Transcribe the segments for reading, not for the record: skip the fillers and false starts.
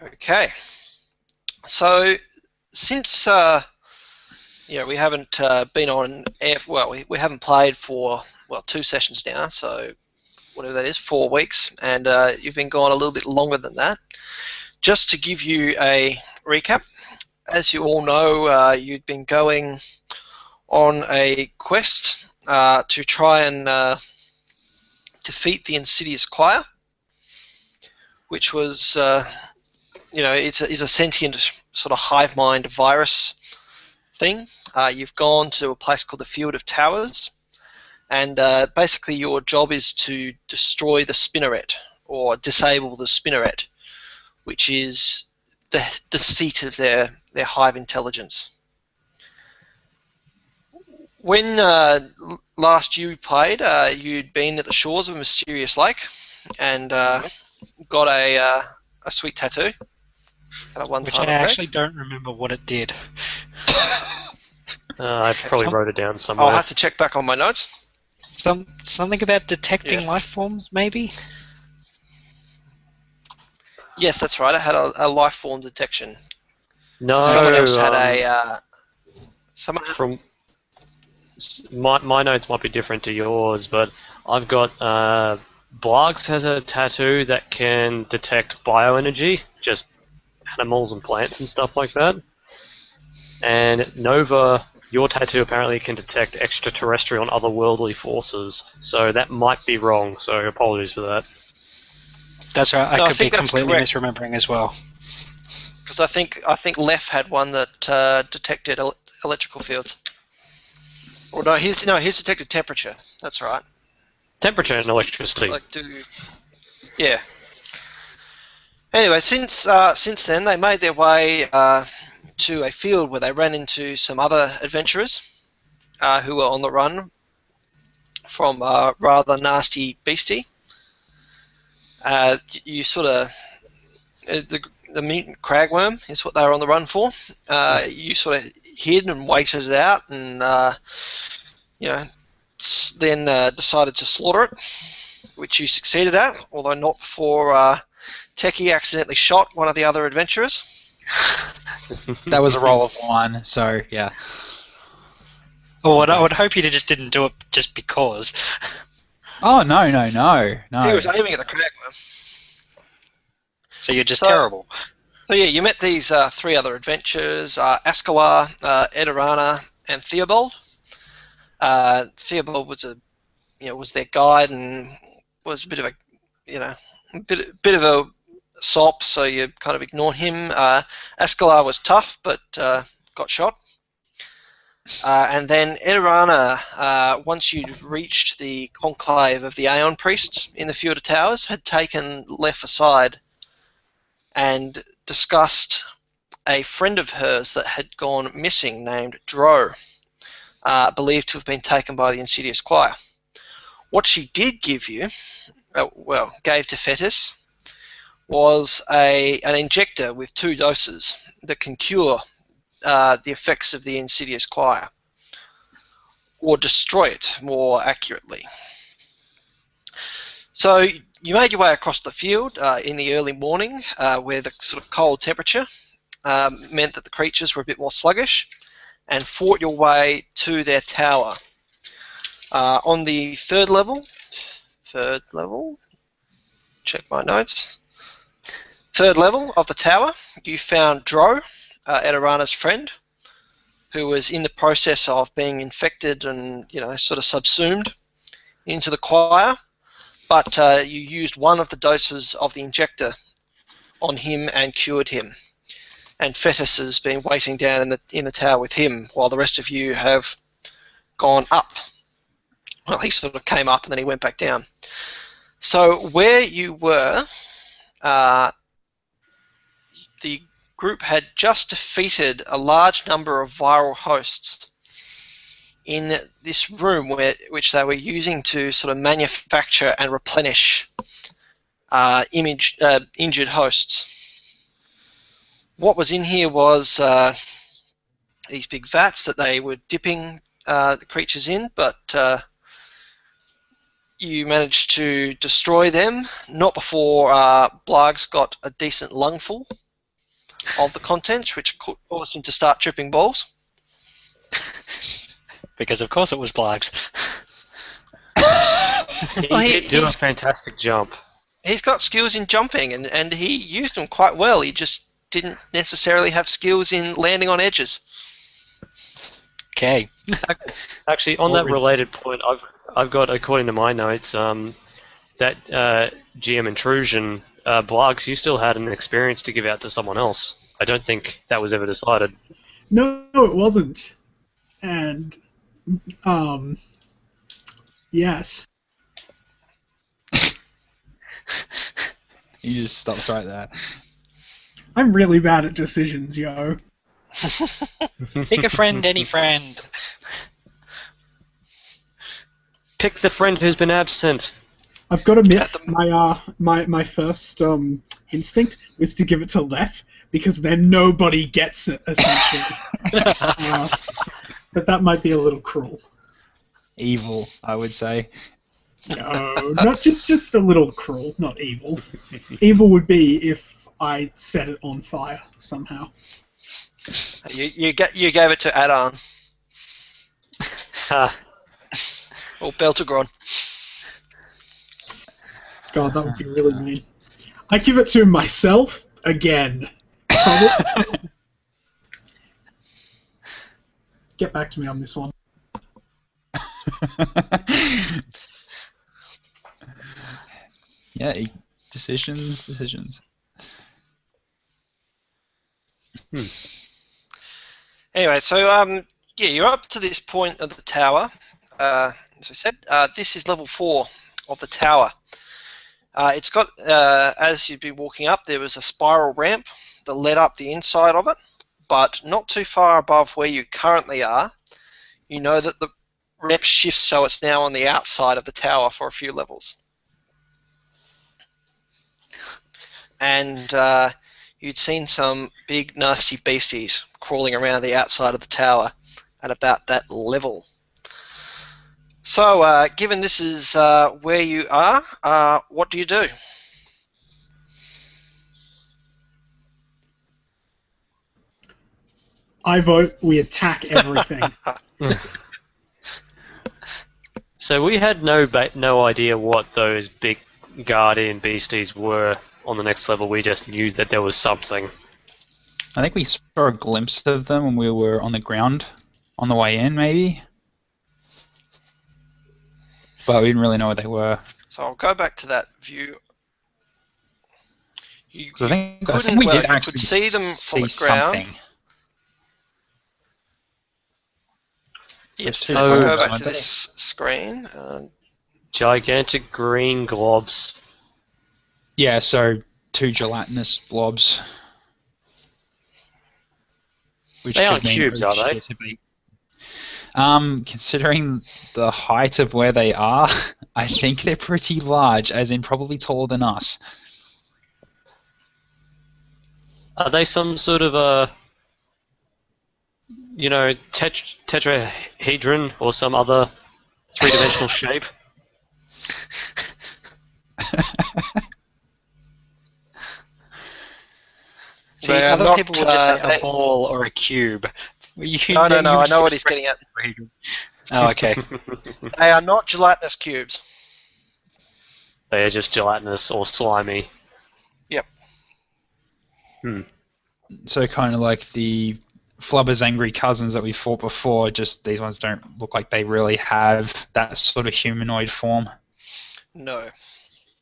Okay, so since we haven't been on air, well, we haven't played for 2 sessions now, so whatever that is, 4 weeks, and you've been gone a little bit longer than that. Just to give you a recap, as you all know, you'd been going on a quest to try and defeat the Insidious Choir, which was is a sentient sort of hive mind virus thing. You've gone to a place called the Field of Towers, and basically your job is to destroy the Spinneret, or disable the Spinneret, which is the seat of their hive intelligence. When last you played, you'd been at the shores of a mysterious lake and got a sweet tattoo. Which I actually don't remember what it did. I probably wrote it down somewhere. I'll have to check back on my notes. Something about detecting life forms, maybe? Yes, that's right. I had a life form detection. No, someone else had a. From my notes might be different to yours, but I've got Blargs has a tattoo that can detect bioenergy, just animals and plants and stuff like that. And Nova, your tattoo apparently can detect extraterrestrial and otherworldly forces, so that might be wrong. So apologies for that. That's right. I could be completely misremembering as well. Because I think Lef had one that detected electrical fields. Or no, he's detected temperature. That's right. Temperature and electricity. Yeah. Anyway, since then they made their way to a field where they ran into some other adventurers who were on the run from a rather nasty beastie. You sort of the mutant cragworm is what they were on the run for. You sort of hid and waited it out, and then decided to slaughter it, which you succeeded at, although not before Techie accidentally shot one of the other adventurers. That was a roll of 1, so yeah. Oh, I would hope you just didn't do it just because. Oh, no. He was aiming at the cragworm. So you're just terrible. So yeah, you met these 3 other adventurers: Askalar, Edirana, and Theobald. Theobald was their guide and was a bit of a bit of a sop, so you kind of ignore him. Askalar was tough, but got shot. And then Edirana, once you'd reached the conclave of the Aeon Priests in the Field of Towers, had taken Lef aside and discussed a friend of hers that had gone missing named Dro, believed to have been taken by the Insidious Choir. What she did give you, gave to Fetus, was an injector with 2 doses that can cure the effects of the Insidious Choir, or destroy it more accurately. So you made your way across the field in the early morning, where the sort of cold temperature meant that the creatures were a bit more sluggish, and fought your way to their tower. On the third level, check my notes. Third level of the tower, you found Dro, Edirana's friend, who was in the process of being infected and sort of subsumed into the choir, but you used one of the doses of the injector on him and cured him. And Fetus has been waiting down in the tower with him, while the rest of you have gone up. Well, he sort of came up and then he went back down. So where you were, the group had just defeated a large number of viral hosts in this room which they were using to sort of manufacture and replenish injured hosts. What was in here was these big vats that they were dipping the creatures in, but you managed to destroy them, not before Blargs got a decent lungful of the contents, which caused him to start tripping balls. Because of course it was Blargs. He Well, did do a he's- fantastic jump. He's got skills in jumping, and he used them quite well. He just didn't necessarily have skills in landing on edges. Okay. Actually, on What that was- related point, I've got, according to my notes, that GM intrusion, Blargs, you still had an experience to give out to someone else. I don't think that was ever decided. No, it wasn't. And, yes. You just stopped right there. I'm really bad at decisions, yo. Pick a friend, any friend. Pick the friend who's been absent. I've got to admit, At the- my first instinct was to give it to Lef, because then nobody gets it, essentially. But that might be a little cruel. Evil, I would say. No, not just a little cruel, not evil. Evil would be if I set it on fire somehow. You gave it to Adon Ha. or Beltagron. God, that would be really mean. I give it to myself again. Probably. Get back to me on this one. Yeah, decisions. Anyway, so yeah, you're up to this point of the tower. As I said, this is level 4 of the tower. It's got, as you'd be walking up, there was a spiral ramp that led up the inside of it, but not too far above where you currently are. You know that the ramp shifts so it's now on the outside of the tower for a few levels. And you'd seen some big nasty beasties crawling around the outside of the tower at about that level. So, given this is where you are, what do you do? I vote we attack everything. So we had no idea what those big guardian beasties were on the next level. We just knew that there was something. I think we saw a glimpse of them when we were on the ground on the way in, maybe. But we didn't really know what they were. So I'll go back to that view. You 'Cause I think couldn't- we well, did you could actually see them from the see ground. something. Yes, two so if I go orbs, back aren't to they? this screen, Gigantic green globs. Yeah, so 2 gelatinous blobs. Which They aren't could mean cubes, are they? to be. Considering the height of where they are, I think they're pretty large, as in probably taller than us. Are they some sort of a, tetrahedron or some other three-dimensional shape? See, They are other not, people would just say they- a ball or a cube. no, I know what he's getting at. Oh, okay. They are not gelatinous cubes. They are just gelatinous or slimy. So kind of like the Flubber's angry cousins that we fought before, just these ones don't look like they really have that sort of humanoid form. No.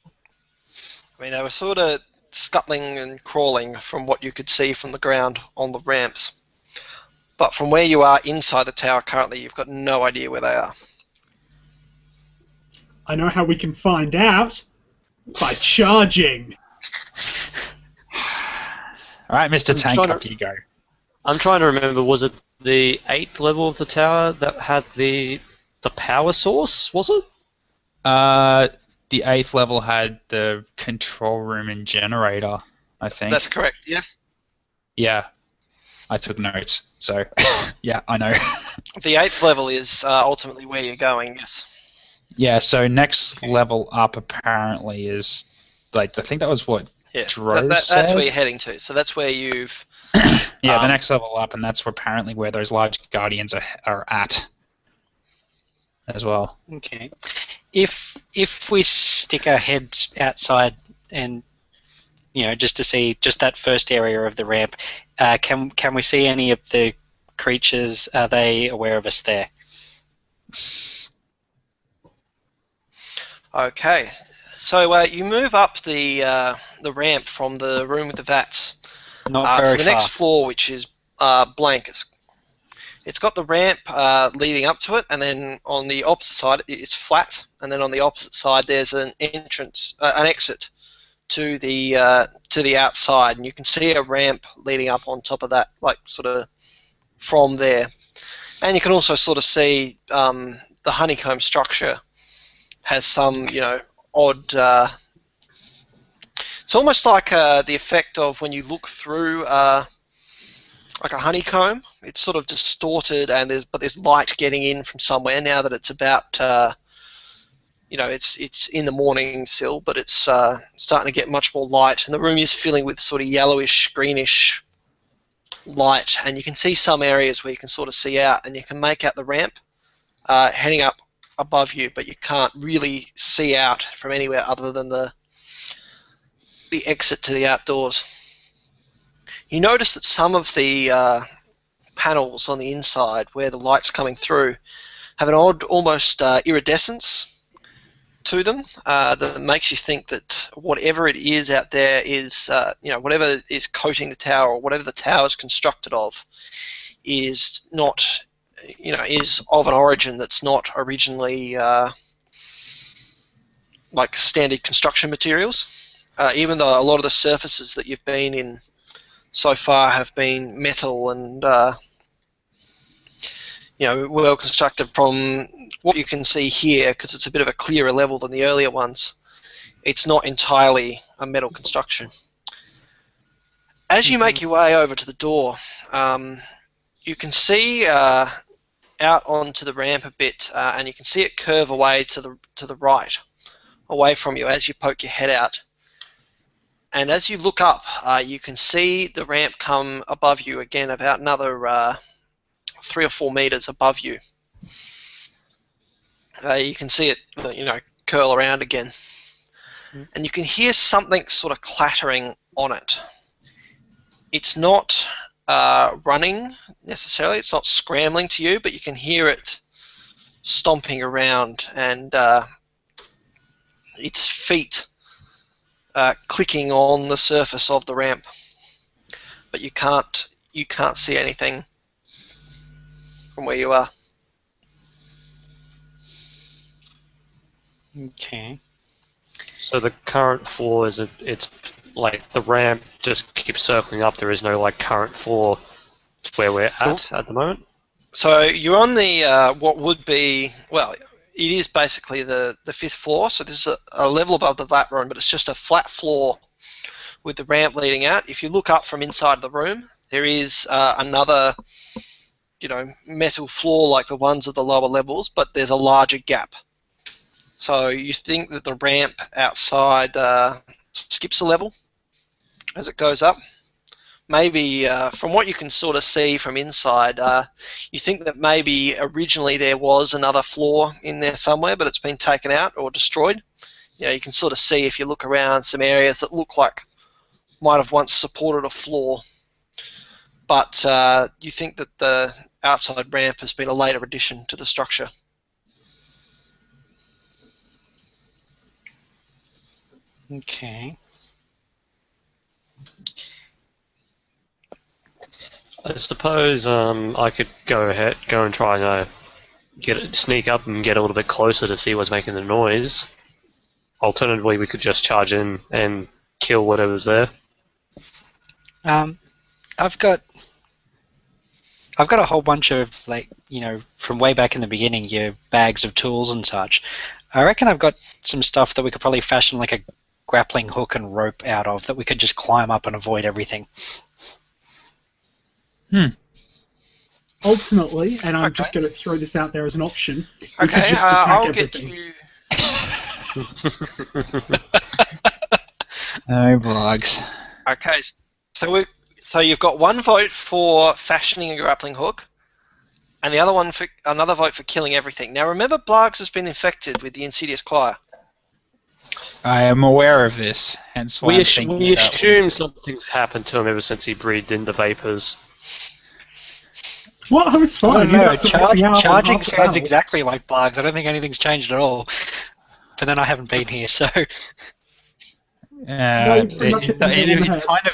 I mean, they were sort of scuttling and crawling from what you could see from the ground on the ramps. But from where you are inside the tower currently, you've got no idea where they are. I know how we can find out. By charging. Alright, Mr. I'm Tank, trying to- up you go. I'm trying to remember, was it the 8th level of the tower that had the power source, was it? The 8th level had the control room and generator, I think. That's correct, yes? Yeah. I took notes, so yeah, I know. The 8th level is ultimately where you're going, yes. Yeah, so next level up apparently is, like, I think that was what, Yeah, Dro that's said? where you're heading to. So that's where you've... Yeah, the next level up, and that's apparently where those large guardians are at as well. Okay. If we stick our heads outside and just to see just that first area of the ramp, can we see any of the creatures? Are they aware of us there? Okay, so you move up the ramp from the room with the vats. Not very so the far. next floor, which is blank, it's got the ramp leading up to it, and then on the opposite side it's flat, and then on the opposite side there's an entrance, an exit to the outside, and you can see a ramp leading up on top of that, like sort of from there, and you can also sort of see the honeycomb structure has some odd. It's almost like the effect of when you look through like a honeycomb. It's sort of distorted, and there's light getting in from somewhere now that it's about. It's in the morning still, but it's starting to get much more light, and the room is filling with sort of yellowish, greenish light, and you can see some areas where you can sort of see out, and you can make out the ramp heading up above you, but you can't really see out from anywhere other than the exit to the outdoors. You notice that some of the panels on the inside where the light's coming through have an odd, almost iridescence to them that makes you think that whatever it is out there is, whatever is coating the tower, or whatever the tower is constructed of, is not, is of an origin that's not originally like standard construction materials. Even though a lot of the surfaces that you've been in so far have been metal and well constructed from what you can see here, because it's a bit of a clearer level than the earlier ones. It's not entirely a metal construction. As you make your way over to the door, you can see out onto the ramp a bit, and you can see it curve away to the right, away from you as you poke your head out. And as you look up, you can see the ramp come above you again, about another 3 or 4 meters above you. You can see it, curl around again. And you can hear something sort of clattering on it. It's not running necessarily, it's not scrambling to you, but you can hear it stomping around, and its feet clicking on the surface of the ramp, but you can't see anything from where you are. Okay. So the current floor it's like the ramp just keeps circling up. There is no like current floor where we're at the moment. So you're on the what would be, well, it is basically the 5th floor. So this is a level above the vat room, but it's just a flat floor with the ramp leading out. If you look up from inside the room, there is another, metal floor like the ones at the lower levels, but there's a larger gap. So you think that the ramp outside skips a level as it goes up. Maybe from what you can sort of see from inside, you think that maybe originally there was another floor in there somewhere, but it's been taken out or destroyed. You can sort of see, if you look around, some areas that look like might have once supported a floor. But you think that the outside ramp has been a later addition to the structure. Okay. I suppose I could go and try and sneak up and get a little bit closer to see what's making the noise. Alternatively, we could just charge in and kill whatever's there. I've got a whole bunch of, from way back in the beginning, your bags of tools and such. I reckon I've got some stuff that we could probably fashion like a grappling hook and rope out of, that we could just climb up and avoid everything. Ultimately, and I'm just going to throw this out there as an option, we could Okay, just attack I'll everything. get you. No blogs. Okay, so you've got one vote for fashioning a grappling hook, and the other one for another vote for killing everything. Now remember, Blargs has been infected with the Insidious Choir. I am aware of this, hence why I'm thinking We about assume something's happened to him ever since he breathed in the vapors. Well, I was I fine. don't know. You guys were missing out on Charging half the sounds battle. exactly like Blargs. I don't think anything's changed at all. But then I haven't been here, so No, you pretty much hit the nail on the head.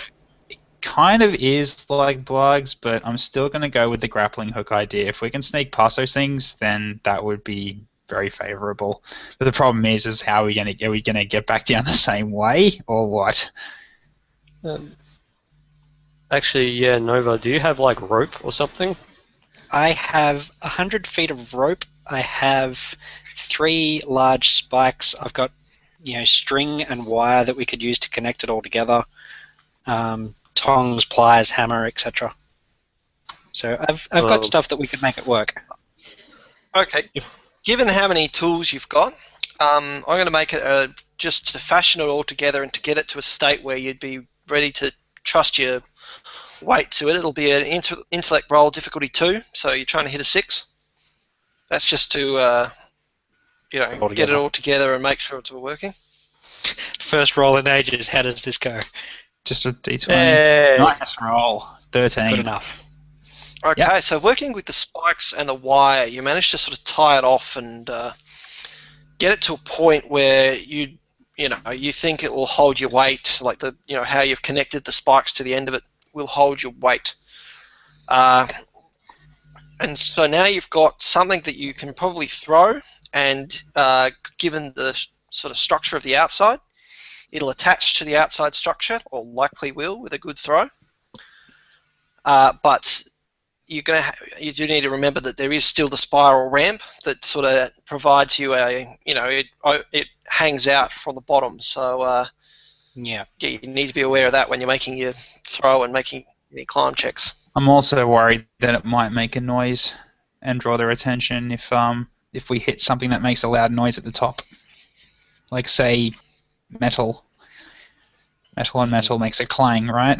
it kind of is like blogs, but I'm still going to go with the grappling hook idea. If we can sneak past those things, then that would be very favourable. But the problem is how are we going to get back down the same way, or what? Actually, yeah, Nova, do you have like rope or something? I have 100 feet of rope. I have 3 large spikes. I've got, string and wire that we could use to connect it all together. Tongs, pliers, hammer, etc. So I've got stuff that we could make it work. Okay. Given how many tools you've got, I'm going to make it just to fashion it all together and to get it to a state where you'd be ready to trust your weight to it. It'll be an intellect roll, difficulty 2, so you're trying to hit a 6. That's just to get it all together and make sure it's all working. First roll in ages. How does this go? Just a d20. Hey. Nice roll. 13. Good enough. Okay, so working with the spikes and the wire, you manage to sort of tie it off and get it to a point where you think it will hold your weight, like how you've connected the spikes to the end of it will hold your weight. And so now you've got something that you can probably throw, and given the sort of structure of the outside, it'll attach to the outside structure, or likely will with a good throw. But you do need to remember that there is still the spiral ramp that sort of provides you it hangs out from the bottom. So you need to be aware of that when you're making your throw and making any climb checks. I'm also worried that it might make a noise and draw their attention if we hit something that makes a loud noise at the top. Like, say, metal. Metal on metal makes a clang, right?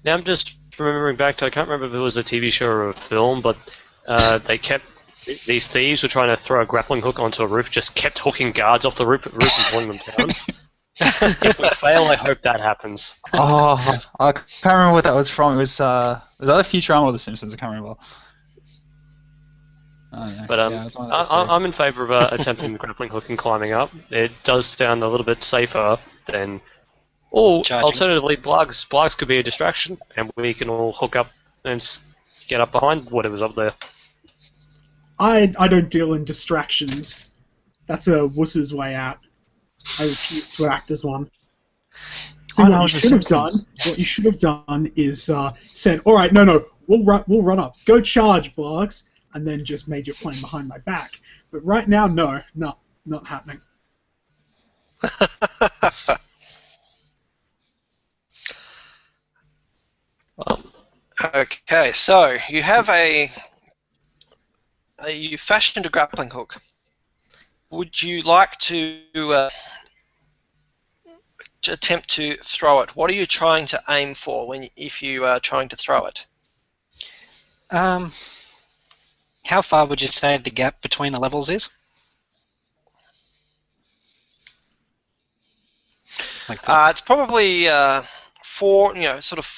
Now I'm just remembering back to, I can't remember if it was a TV show or a film, but these thieves were trying to throw a grappling hook onto a roof, just kept hooking guards off the roof and pulling them down. If we fail, I hope that happens. Oh, I can't remember what that was from. It was either Futurama or The Simpsons. I can't remember. Oh, yeah. But I'm in favour of attempting the grappling hook and climbing up. It does sound a little bit safer than... Or alternatively, Blargs could be a distraction, and we can all hook up and get up behind whatever's up there. I don't deal in distractions. That's a wuss's way out. I refuse to act as one. So what you should have done is said, all right, no, we'll run up. Go charge, Blargs, and then just made your plan behind my back. But right now, no, not happening. Okay, so you have you fashioned a grappling hook. Would you like to attempt to throw it? What are you trying to aim for if you are trying to throw it? How far would you say the gap between the levels is? Like it's probably 4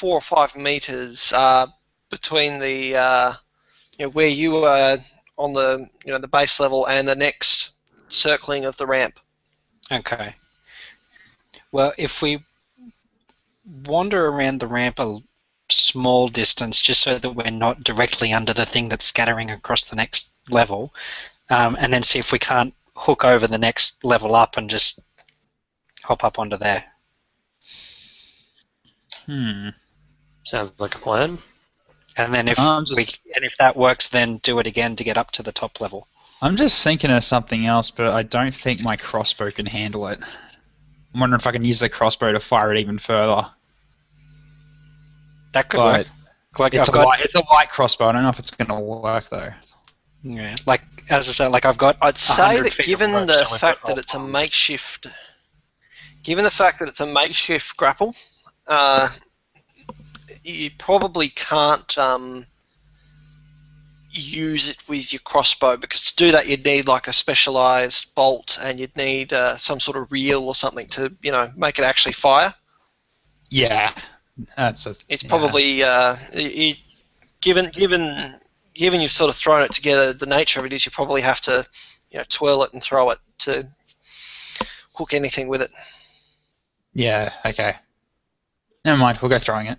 or 5 meters between the where you are on the the base level and the next circling of the ramp. Okay. Well, if we wander around the ramp a small distance, just so that we're not directly under the thing that's scattering across the next level, and then see if we can't hook over the next level up and just hop up onto there. Sounds like a plan. And then if that works, then do it again to get up to the top level. I'm just thinking of something else, but I don't think my crossbow can handle it. I'm wondering if I can use the crossbow to fire it even further. That could work. It's a light crossbow. I don't know if it's going to work though. Yeah, like as I said, like I've got. I'd say 100 that feet of given rope, the so we've fact got that it's a all- makeshift, grapple, you probably can't use it with your crossbow, because to do that you'd need like a specialized bolt, and you'd need some sort of reel or something to make it actually fire. Yeah, that's It's probably given you've sort of thrown it together, the nature of it is you probably have to twirl it and throw it to hook anything with it. Yeah, okay. Never mind, we'll go throwing it.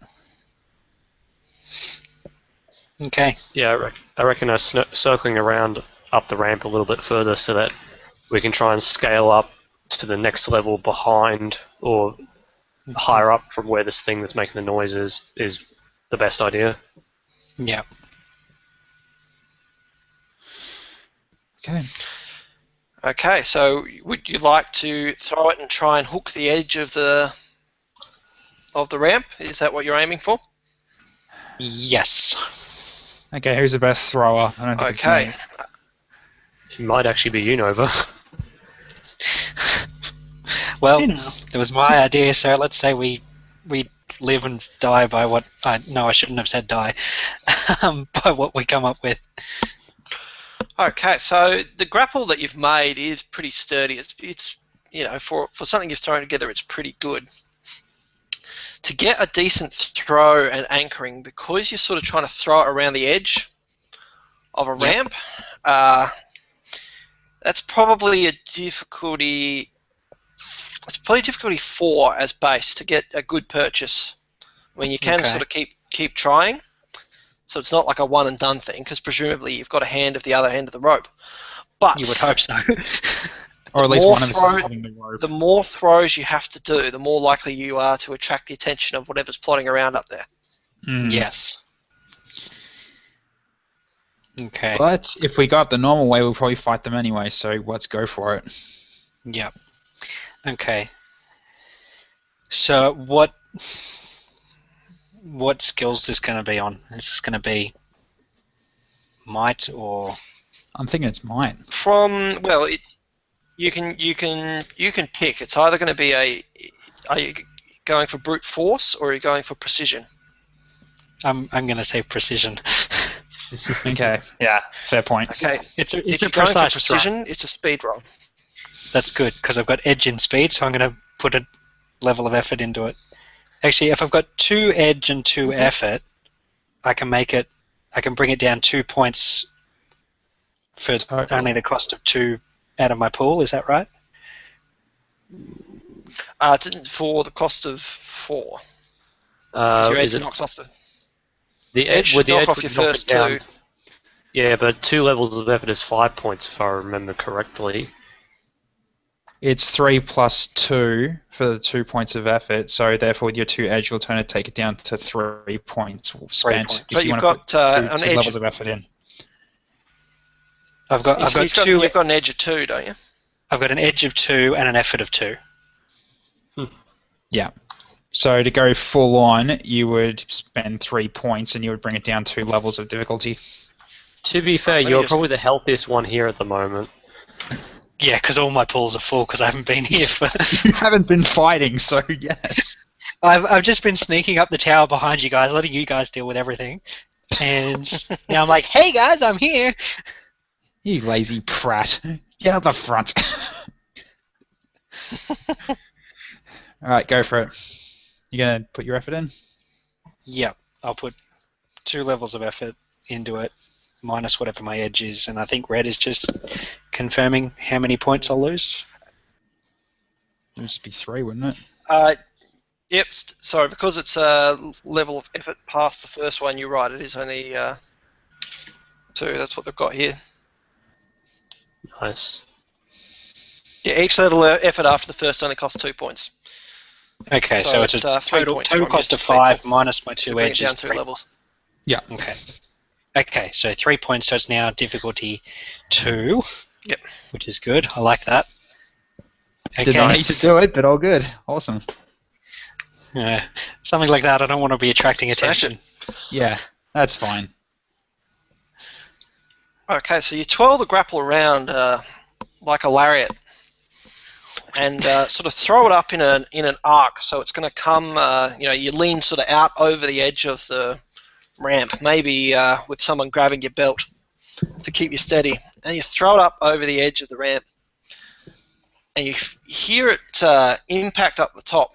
Okay. Yeah, I reckon us circling around up the ramp a little bit further so that we can try and scale up to the next level behind or higher up from where this thing that's making the noise is the best idea. Yeah. Okay. Okay, so would you like to throw it and try and hook the edge of the ramp? Is that what you're aiming for? Yes. Okay, who's the best thrower? I don't think Okay. it's me. It might actually be you, Nova. Well, You know. it was my idea, so let's say we live and die by what I shouldn't have said die. By what we come up with. Okay, so the grapple that you've made is pretty sturdy. It's for something you've thrown together, it's pretty good. To get a decent throw and anchoring, because you're sort of trying to throw it around the edge of a ramp, that's probably a difficulty. It's probably difficulty 4 as base to get a good purchase. I mean, you can sort of keep trying. So it's not like a one and done thing, because presumably you've got a hand of the other end of the rope. But You would hope so. Or at least one of us is holding the rope. the more throws you have to do, the more likely you are to attract the attention of whatever's plodding around up there. Yes. Okay. But if we got the normal way, we'll probably fight them anyway, so let's go for it. Yep. Okay. So what skills is this going to be on? Is this going to be might or? I'm thinking it's mine. You can pick. It's either going to be are you going for brute force or are you going for precision? I'm going to say precision. Okay, yeah, fair point. Okay, It's a if you're going for precise precision, throw. it's a speed roll. That's good because I've got edge and speed, so I'm going to put a level of effort into it. Actually, if I've got 2 edge and 2 effort, I can bring it down 2 points for only the cost of 2 out of my pool. Is that right? For the cost of 4. Your edge knocks off the edge. with the knock edge off would your knock it first down. 2. Yeah, but 2 levels of effort is 5 points if I remember correctly. It's 3 plus 2 for the 2 points of effort, so therefore with your 2 edge, you'll turn it, take it down to 3 points spent. points. If But you you've want to got put an two edge. levels of effort in. I've got two. You've got an edge of 2, don't you? I've got an edge of 2 and an effort of 2. Yeah. So to go full on, you would spend 3 points and you would bring it down 2 levels of difficulty. To be fair, Let me you're just- probably the healthiest one here at the moment. Yeah, because all my pools are full because I haven't been here for. You haven't been fighting, so yes. I've just been sneaking up the tower behind you guys, letting you guys deal with everything, and now I'm like, hey guys, I'm here. You lazy prat. Get up the front. Alright, go for it. You gonna put your effort in? Yep, I'll put 2 levels of effort into it, minus whatever my edge is, and I think red is just confirming how many points I'll lose. It would just be 3, wouldn't it? Yep. Sorry, because it's a level of effort past the first one. You're right. It is only 2. That's what they've got here. Nice. Yeah, each level of effort after the first only costs 2 points. Okay, so it's a 3 total points. total from cost your of speed 5 pool. minus my To 2 bring it edge down is 2 3. levels. Yeah. Okay. Okay, so 3 points, so it's now difficulty 2. Yep. Which is good. I like that. Okay. Did not need to do it, but all good. Awesome. Something like that, I don't want to be attracting Smash attention. Yeah, that's fine. Okay, so you twirl the grapple around like a lariat, and sort of throw it up in an arc. So it's going to come. You lean sort of out over the edge of the ramp, maybe with someone grabbing your belt to keep you steady, and you throw it up over the edge of the ramp, and you hear it impact up the top.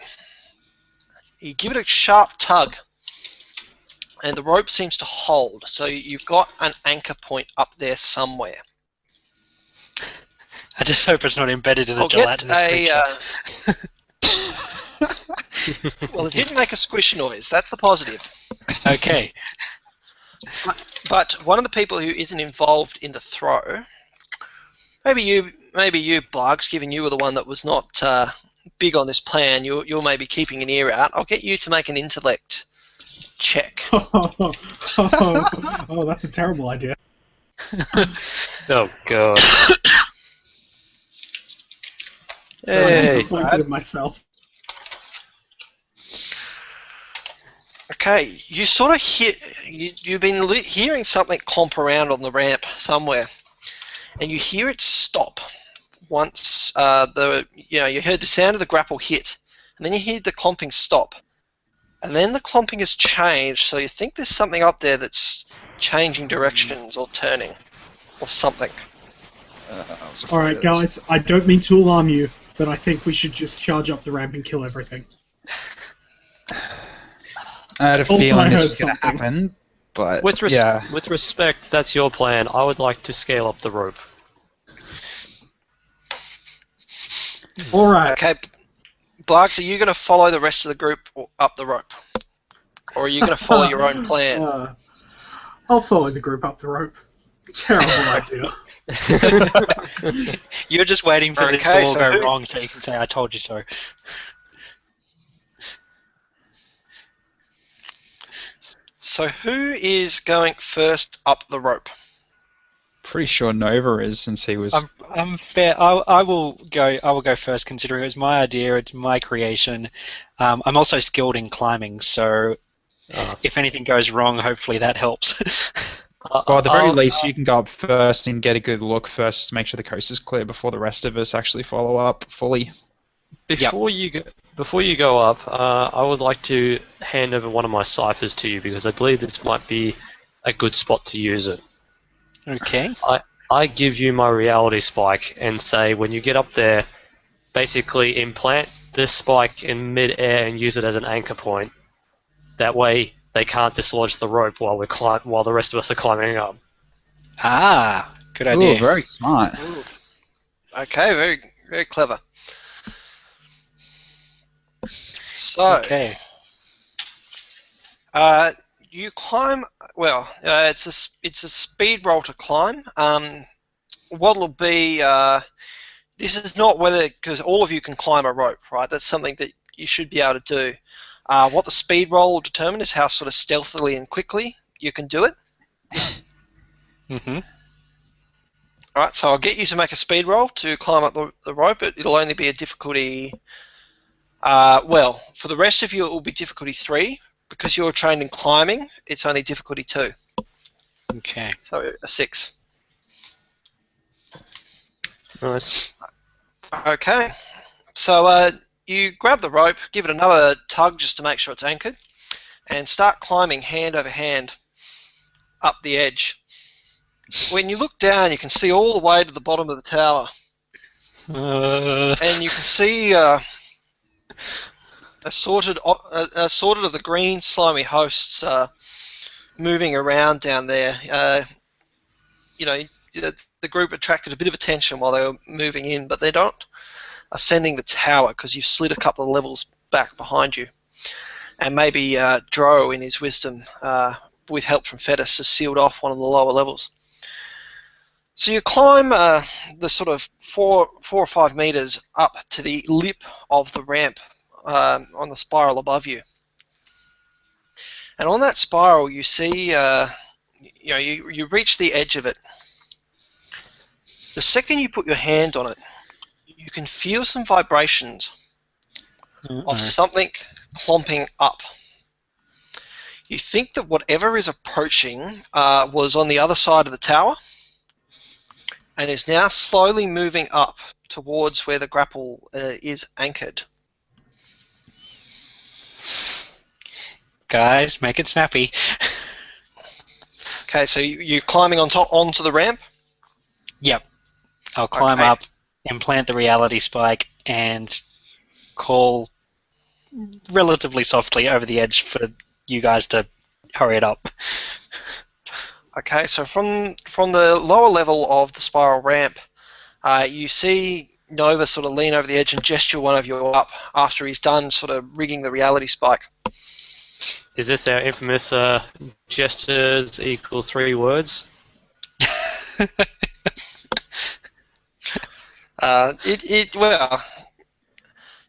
You give it a sharp tug, and the rope seems to hold. So you've got an anchor point up there somewhere. I just hope it's not embedded in a gelatinous creature. Well, it didn't make a squish noise. That's the positive. Okay. But one of the people who isn't involved in the throw, maybe you, Blargs, given you were the one that was not big on this plan, you're maybe keeping an ear out. I'll get you to make an intellect check. Oh, that's a terrible idea. Oh god. I'm Hey. disappointed in myself. Okay, you sort of hear, you've been hearing something clomp around on the ramp somewhere, and you hear it stop once you heard the sound of the grapple hit, and then you hear the clomping stop, and then the clomping has changed, so you think there's something up there that's changing directions or turning or something. Alright, guys, I don't mean to alarm you, but I think we should just charge up the ramp and kill everything. I had a Also, feeling I this heard was going to something. happen, but With yeah. with respect, that's your plan. I would like to scale up the rope. Alright. Okay, Blargs, are you going to follow the rest of the group up the rope? Or are you going to follow your own plan? I'll follow the group up the rope. Terrible idea. You're just waiting for this to Okay, all so go who- wrong so you can say, I told you so. So who is going first up the rope? Pretty sure Nova is, since he was. I'm fair. I will go first, considering it was my idea. It's my creation. I'm also skilled in climbing, so if anything goes wrong, hopefully that helps. Well, at the very least, you can go up first and get a good look first to make sure the coast is clear before the rest of us actually follow up fully. Before you go up, I would like to hand over one of my ciphers to you because I believe this might be a good spot to use it. Okay. I give you my reality spike and say when you get up there, basically implant this spike in mid-air and use it as an anchor point. That way they can't dislodge the rope while while the rest of us are climbing up. Ah, good idea. Ooh, very smart. Ooh. Okay, very, very clever. So, Okay. you climb. Well, it's a speed roll to climb. What'll be? This is not whether, because all of you can climb a rope, right? That's something that you should be able to do. What the speed roll will determine is how sort of stealthily and quickly you can do it. Mhm. All right, so I'll get you to make a speed roll to climb up the rope. It'll only be a difficulty. Well, for the rest of you, it will be difficulty 3. Because you're trained in climbing, it's only difficulty 2. Okay. So a 6. Nice. Okay. So you grab the rope, give it another tug just to make sure it's anchored, and start climbing hand over hand up the edge. When you look down, you can see all the way to the bottom of the tower, and you can see assorted of the green slimy hosts moving around down there. The group attracted a bit of attention while they were moving in, but they're not ascending the tower because you've slid a couple of levels back behind you. And maybe Dro, in his wisdom, with help from Fettus, has sealed off one of the lower levels. So you climb the sort of 4 or 5 meters up to the lip of the ramp on the spiral above you. And on that spiral, you see, you reach the edge of it. The second you put your hand on it, you can feel some vibrations of something clomping up. You think that whatever is approaching was on the other side of the tower, and is now slowly moving up towards where the grapple is anchored. Guys, make it snappy. Okay, so you're climbing on top onto the ramp? Yep. I'll climb Okay. up, implant the reality spike, and call relatively softly over the edge for you guys to hurry it up. Okay, so from the lower level of the spiral ramp, you see Nova sort of lean over the edge and gesture one of you up after he's done sort of rigging the reality spike. Is this our infamous gestures equal 3 words? Well.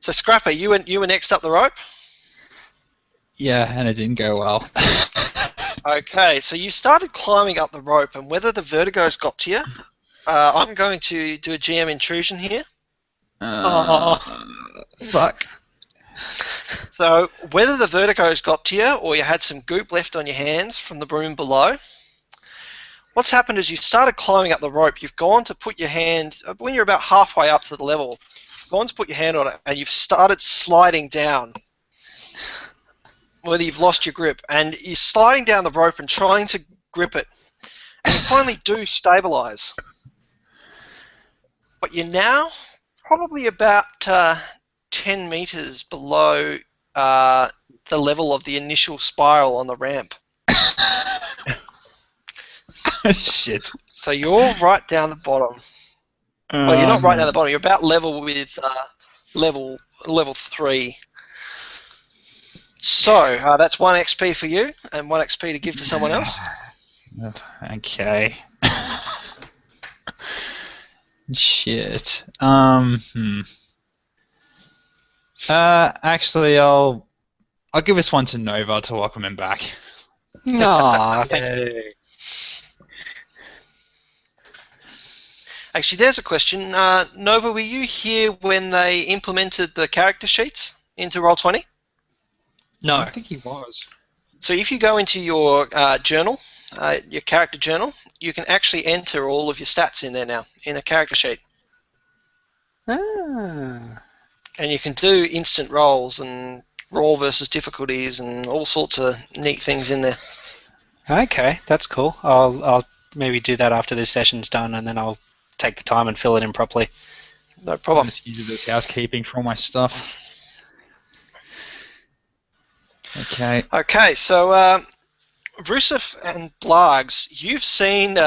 So Scrapper, you were next up the rope. Yeah, and it didn't go well. Okay, so you started climbing up the rope, and whether the vertigo's got to you, I'm going to do a GM intrusion here. Fuck. So whether the vertigo's got to you, or you had some goop left on your hands from the room below, what's happened is you started climbing up the rope. You've gone to put your hand, when you're about halfway up to the level, you've gone to put your hand on it, and you've started sliding down. Whether you've lost your grip, and you're sliding down the rope and trying to grip it, and you finally do stabilize. But you're now probably about 10 meters below the level of the initial spiral on the ramp. Shit. So you're right down the bottom. Well, you're not right down the bottom. You're about level with level 3. So that's 1 XP for you, and 1 XP to give to someone else. Okay. Shit. Actually, I'll give this one to Nova to welcome him back. Aw, thanks. Yay. Actually, there's a question. Nova, were you here when they implemented the character sheets into Roll20? No. I think he was. So if you go into your journal, your character journal, you can actually enter all of your stats in there now, in a character sheet. Ah. And you can do instant rolls and roll versus difficulties and all sorts of neat things in there. Okay, that's cool. I'll maybe do that after this session's done, and then I'll take the time and fill it in properly. No I'm problem. just using this housekeeping for all my stuff. Okay. Okay, so Rusev and Blargs, you've seen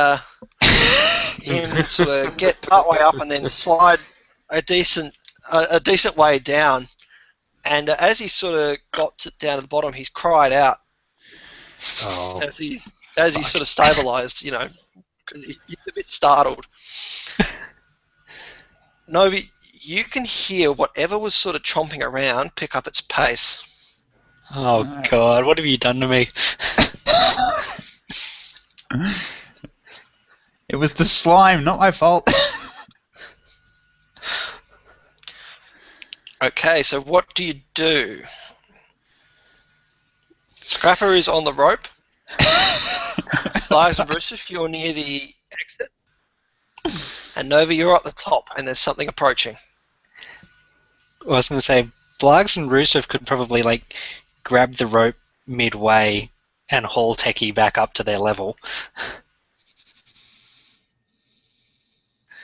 him sort of get partway up and then slide a decent way down, and as he sort of got down to the bottom, he's cried out as he's sort of stabilised, because he's a bit startled. Novi, you can hear whatever was sort of chomping around pick up its pace. Oh God, what have you done to me? It was the slime, not my fault. Okay, so what do you do? Scrapper is on the rope. Flies and Rusev, you're near the exit. And Nova, you're at the top, and there's something approaching. I was going to say, Blargs and Rusev could probably grab the rope midway and haul Techie back up to their level.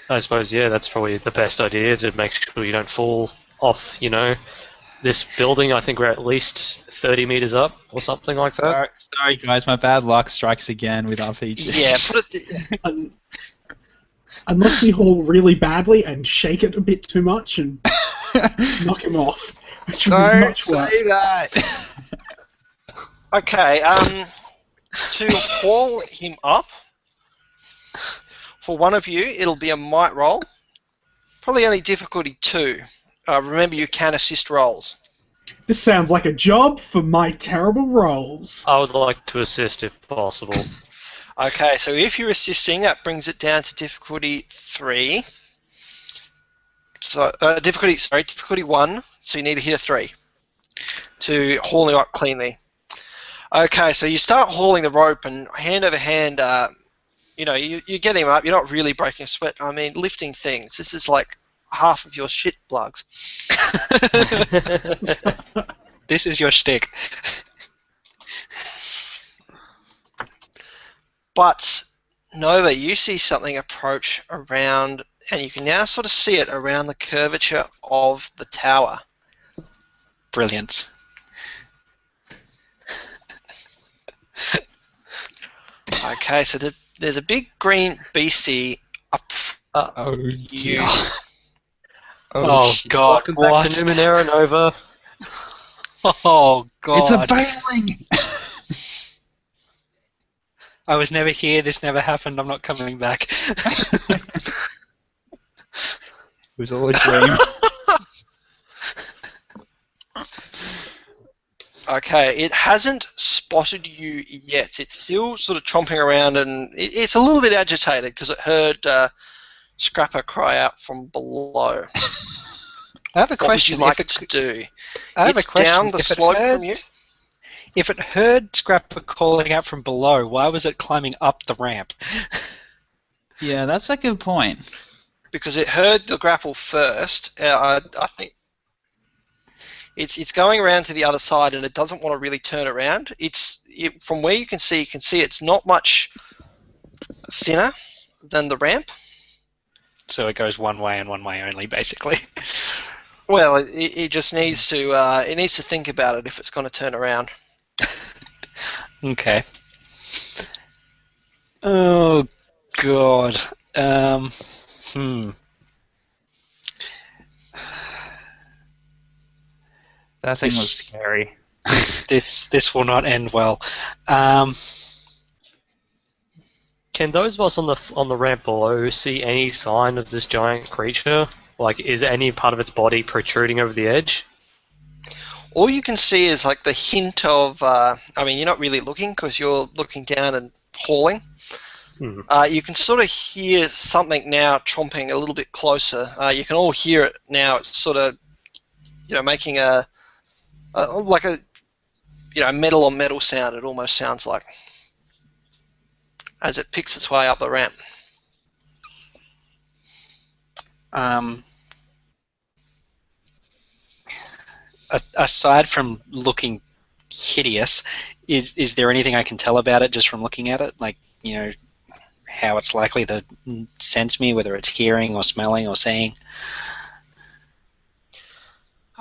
I suppose, yeah, that's probably the best idea, to make sure you don't fall off, this building. I think we're at least 30 meters up or something like that. Sorry guys, my bad luck strikes again with RPG. Yeah, put it... Unless we haul really badly and shake it a bit too much and knock him off, which would be Don't much worse. say that. Okay, to haul him up, for one of you, it'll be a might roll. Probably only difficulty 2. Remember, you can assist rolls. This sounds like a job for my terrible rolls. I would like to assist if possible. Okay, so if you're assisting, that brings it down to difficulty 3. So difficulty 1. So you need to hit a 3 to haul him up cleanly. Okay, so you start hauling the rope, and hand over hand, you know, you get him up. You're not really breaking a sweat. I mean, lifting things. This is like half of your shit, Blugs. This is your shtick. But Nova, you see something approach around, and you can now sort of see it around the curvature of the tower. Brilliant. Okay, so there's a big green beastie up Oh, you. dear. Oh, shit. God, Welcome back what? to Numenera, Nova. Oh, God. It's a bailing! I was never here, this never happened, I'm not coming back. It was all a dream. Okay, it hasn't spotted you yet. It's still sort of chomping around, and it's a little bit agitated because it heard Scrapper cry out from below. I have a What would question. you like if it to do? I have It's a question. down the If it slope heard- from you. If it heard Scrapper calling out from below, why was it climbing up the ramp? Yeah, that's a good point. Because it heard the grapple first. I think it's going around to the other side, and it doesn't want to really turn around. From where you can see it's not much thinner than the ramp. So it goes one way and one way only, basically. Well, it just needs to think about it if it's going to turn around. Okay. Oh, God. That thing was This- scary. This will not end well. Can those of us on the ramp below see any sign of this giant creature? Like, is any part of its body protruding over the edge? All you can see is like the hint of. I mean, you're not really looking because you're looking down and hauling. Hmm. You can sort of hear something now chomping a little bit closer. You can all hear it now. It's sort of, making a metal on metal sound. It almost sounds like as it picks its way up the ramp. Aside from looking hideous, is there anything I can tell about it just from looking at it? Like, how it's likely to sense me, whether it's hearing or smelling or seeing?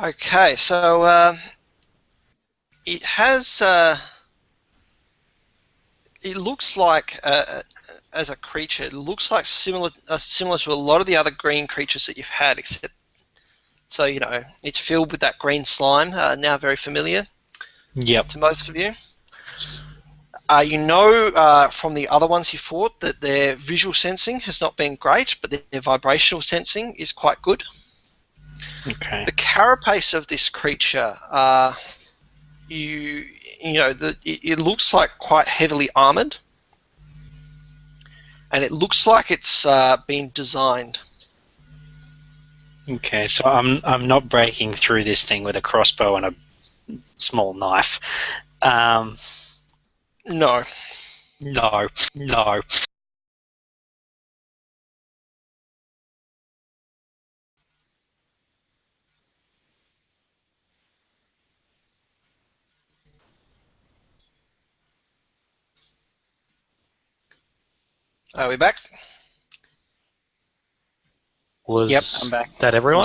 Okay, so it has. It looks like, as a creature, it looks like similar to a lot of the other green creatures that you've had, except, so it's filled with that green slime, now very familiar Yep. to most of you. From the other ones you fought that their visual sensing has not been great, but their vibrational sensing is quite good. Okay. The carapace of this creature, it looks like quite heavily armored, and it looks like it's been designed. Okay, so I'm not breaking through this thing with a crossbow and a small knife. No. No. Are we back? Yep, I'm back. That everyone?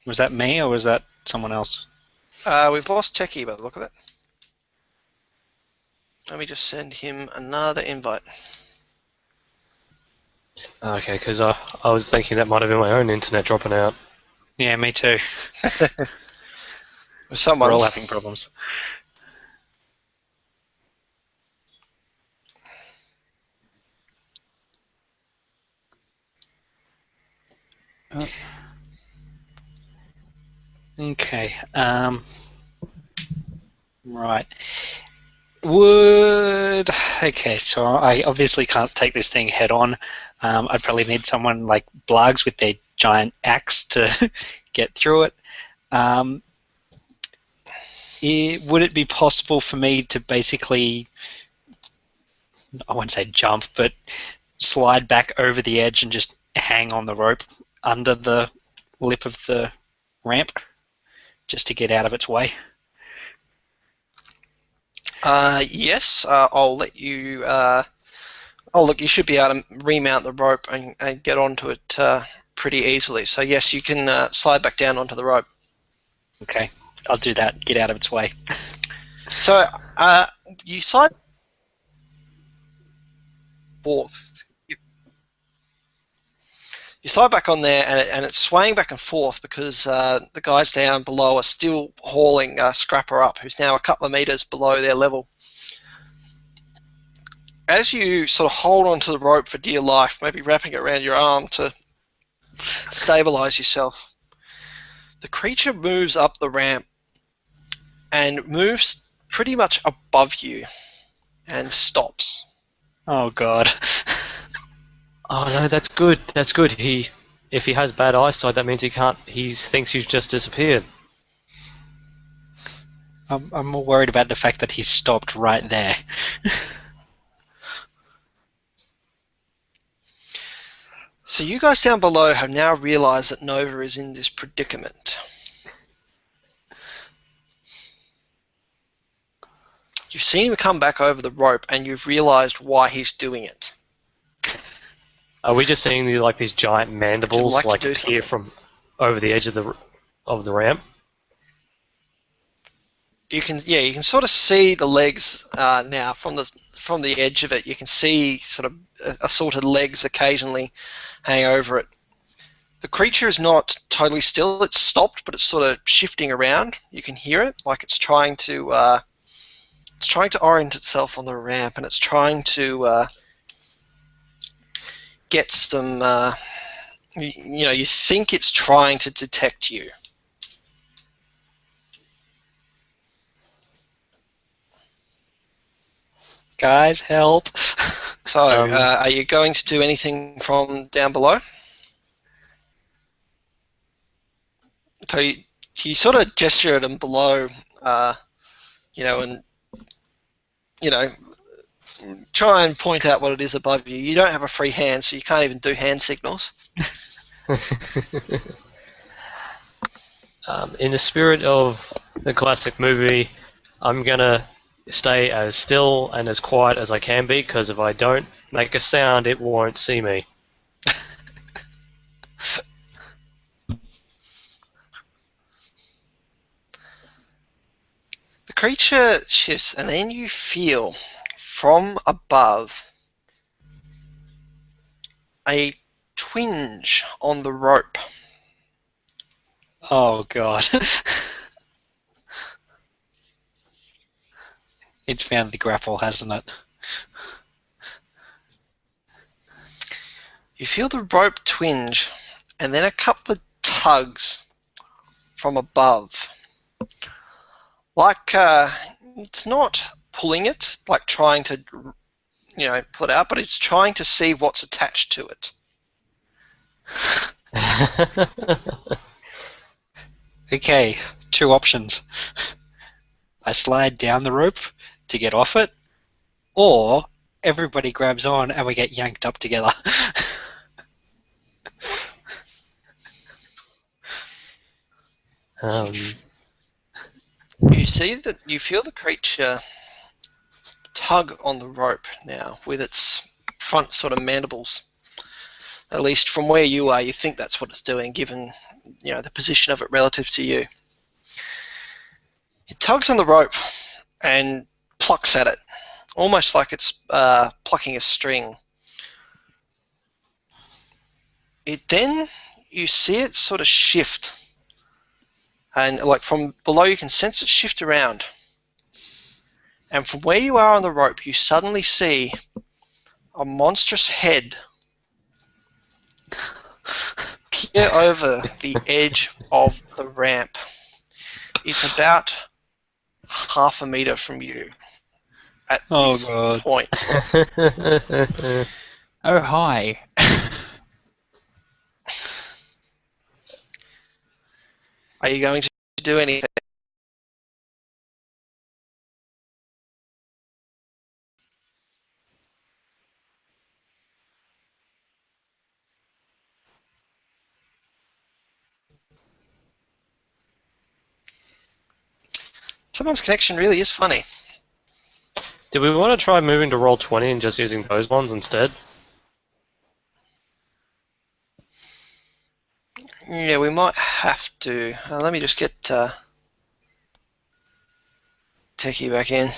Was that me or was that someone else? We've lost Techie by the look of it. Let me just send him another invite. Okay, because I was thinking that might have been my own internet dropping out. Yeah, me too. Someone's. We're all having problems. Okay. Right. Okay, so I obviously can't take this thing head on. I'd probably need someone like Blargs with their giant axe to get through it. Would it be possible for me to basically, I won't say jump, but slide back over the edge and just hang on the rope under the lip of the ramp, just to get out of its way? Yes, I'll let you. Oh, look, you should be able to remount the rope and get onto it pretty easily. So yes, you can slide back down onto the rope. Okay, I'll do that. Get out of its way. So you slide forth. You slide back on there, and it's swaying back and forth because the guys down below are still hauling Scrapper up, who's now a couple of meters below their level. As you sort of hold onto the rope for dear life, maybe wrapping it around your arm to stabilize yourself, the creature moves up the ramp and moves pretty much above you and stops. Oh god. Oh no, that's good. That's good. If he has bad eyesight, that means he can't. He thinks you've just disappeared. I'm more worried about the fact that he stopped right there. So you guys down below have now realized that Nova is in this predicament. You've seen him come back over the rope, and you've realized why he's doing it. Are we just seeing these giant mandibles like to do appear something? from over the edge of the ramp? You can sort of see the legs now from the edge of it. You can see sort of assorted legs occasionally hang over it. The creature is not totally still. It's stopped, but it's sort of shifting around. You can hear it, like it's trying to orient itself on the ramp, and it's trying to get some. You think it's trying to detect you. Guys, help. So, are you going to do anything from down below? So you sort of gesture at them below, and try and point out what it is above you. You don't have a free hand, so you can't even do hand signals. In the spirit of the classic movie, I'm gonna stay as still and as quiet as I can be, because if I don't make a sound, it won't see me. The creature shifts, and then you feel from above a twinge on the rope. Oh god. It's found the grapple, hasn't it? You feel the rope twinge, and then a couple of tugs from above. Like it's not pulling it, like trying to, pull it out, but it's trying to see what's attached to it. Okay, two options. I slide down the rope to get off it, or everybody grabs on and we get yanked up together. You feel the creature tug on the rope now with its front sort of mandibles. At least from where you are, you think that's what it's doing, given the position of it relative to you. It tugs on the rope and plucks at it, almost like it's plucking a string. You see it sort of shift, and like from below you can sense it shift around. And from where you are on the rope, you suddenly see a monstrous head peer over the edge of the ramp. It's about half a meter from you at this point. Oh, hi. Are you going to do anything? Someone's connection really is funny. Do we want to try moving to Roll20 and just using those ones instead? Yeah, we might have to. Let me just get Techie back in.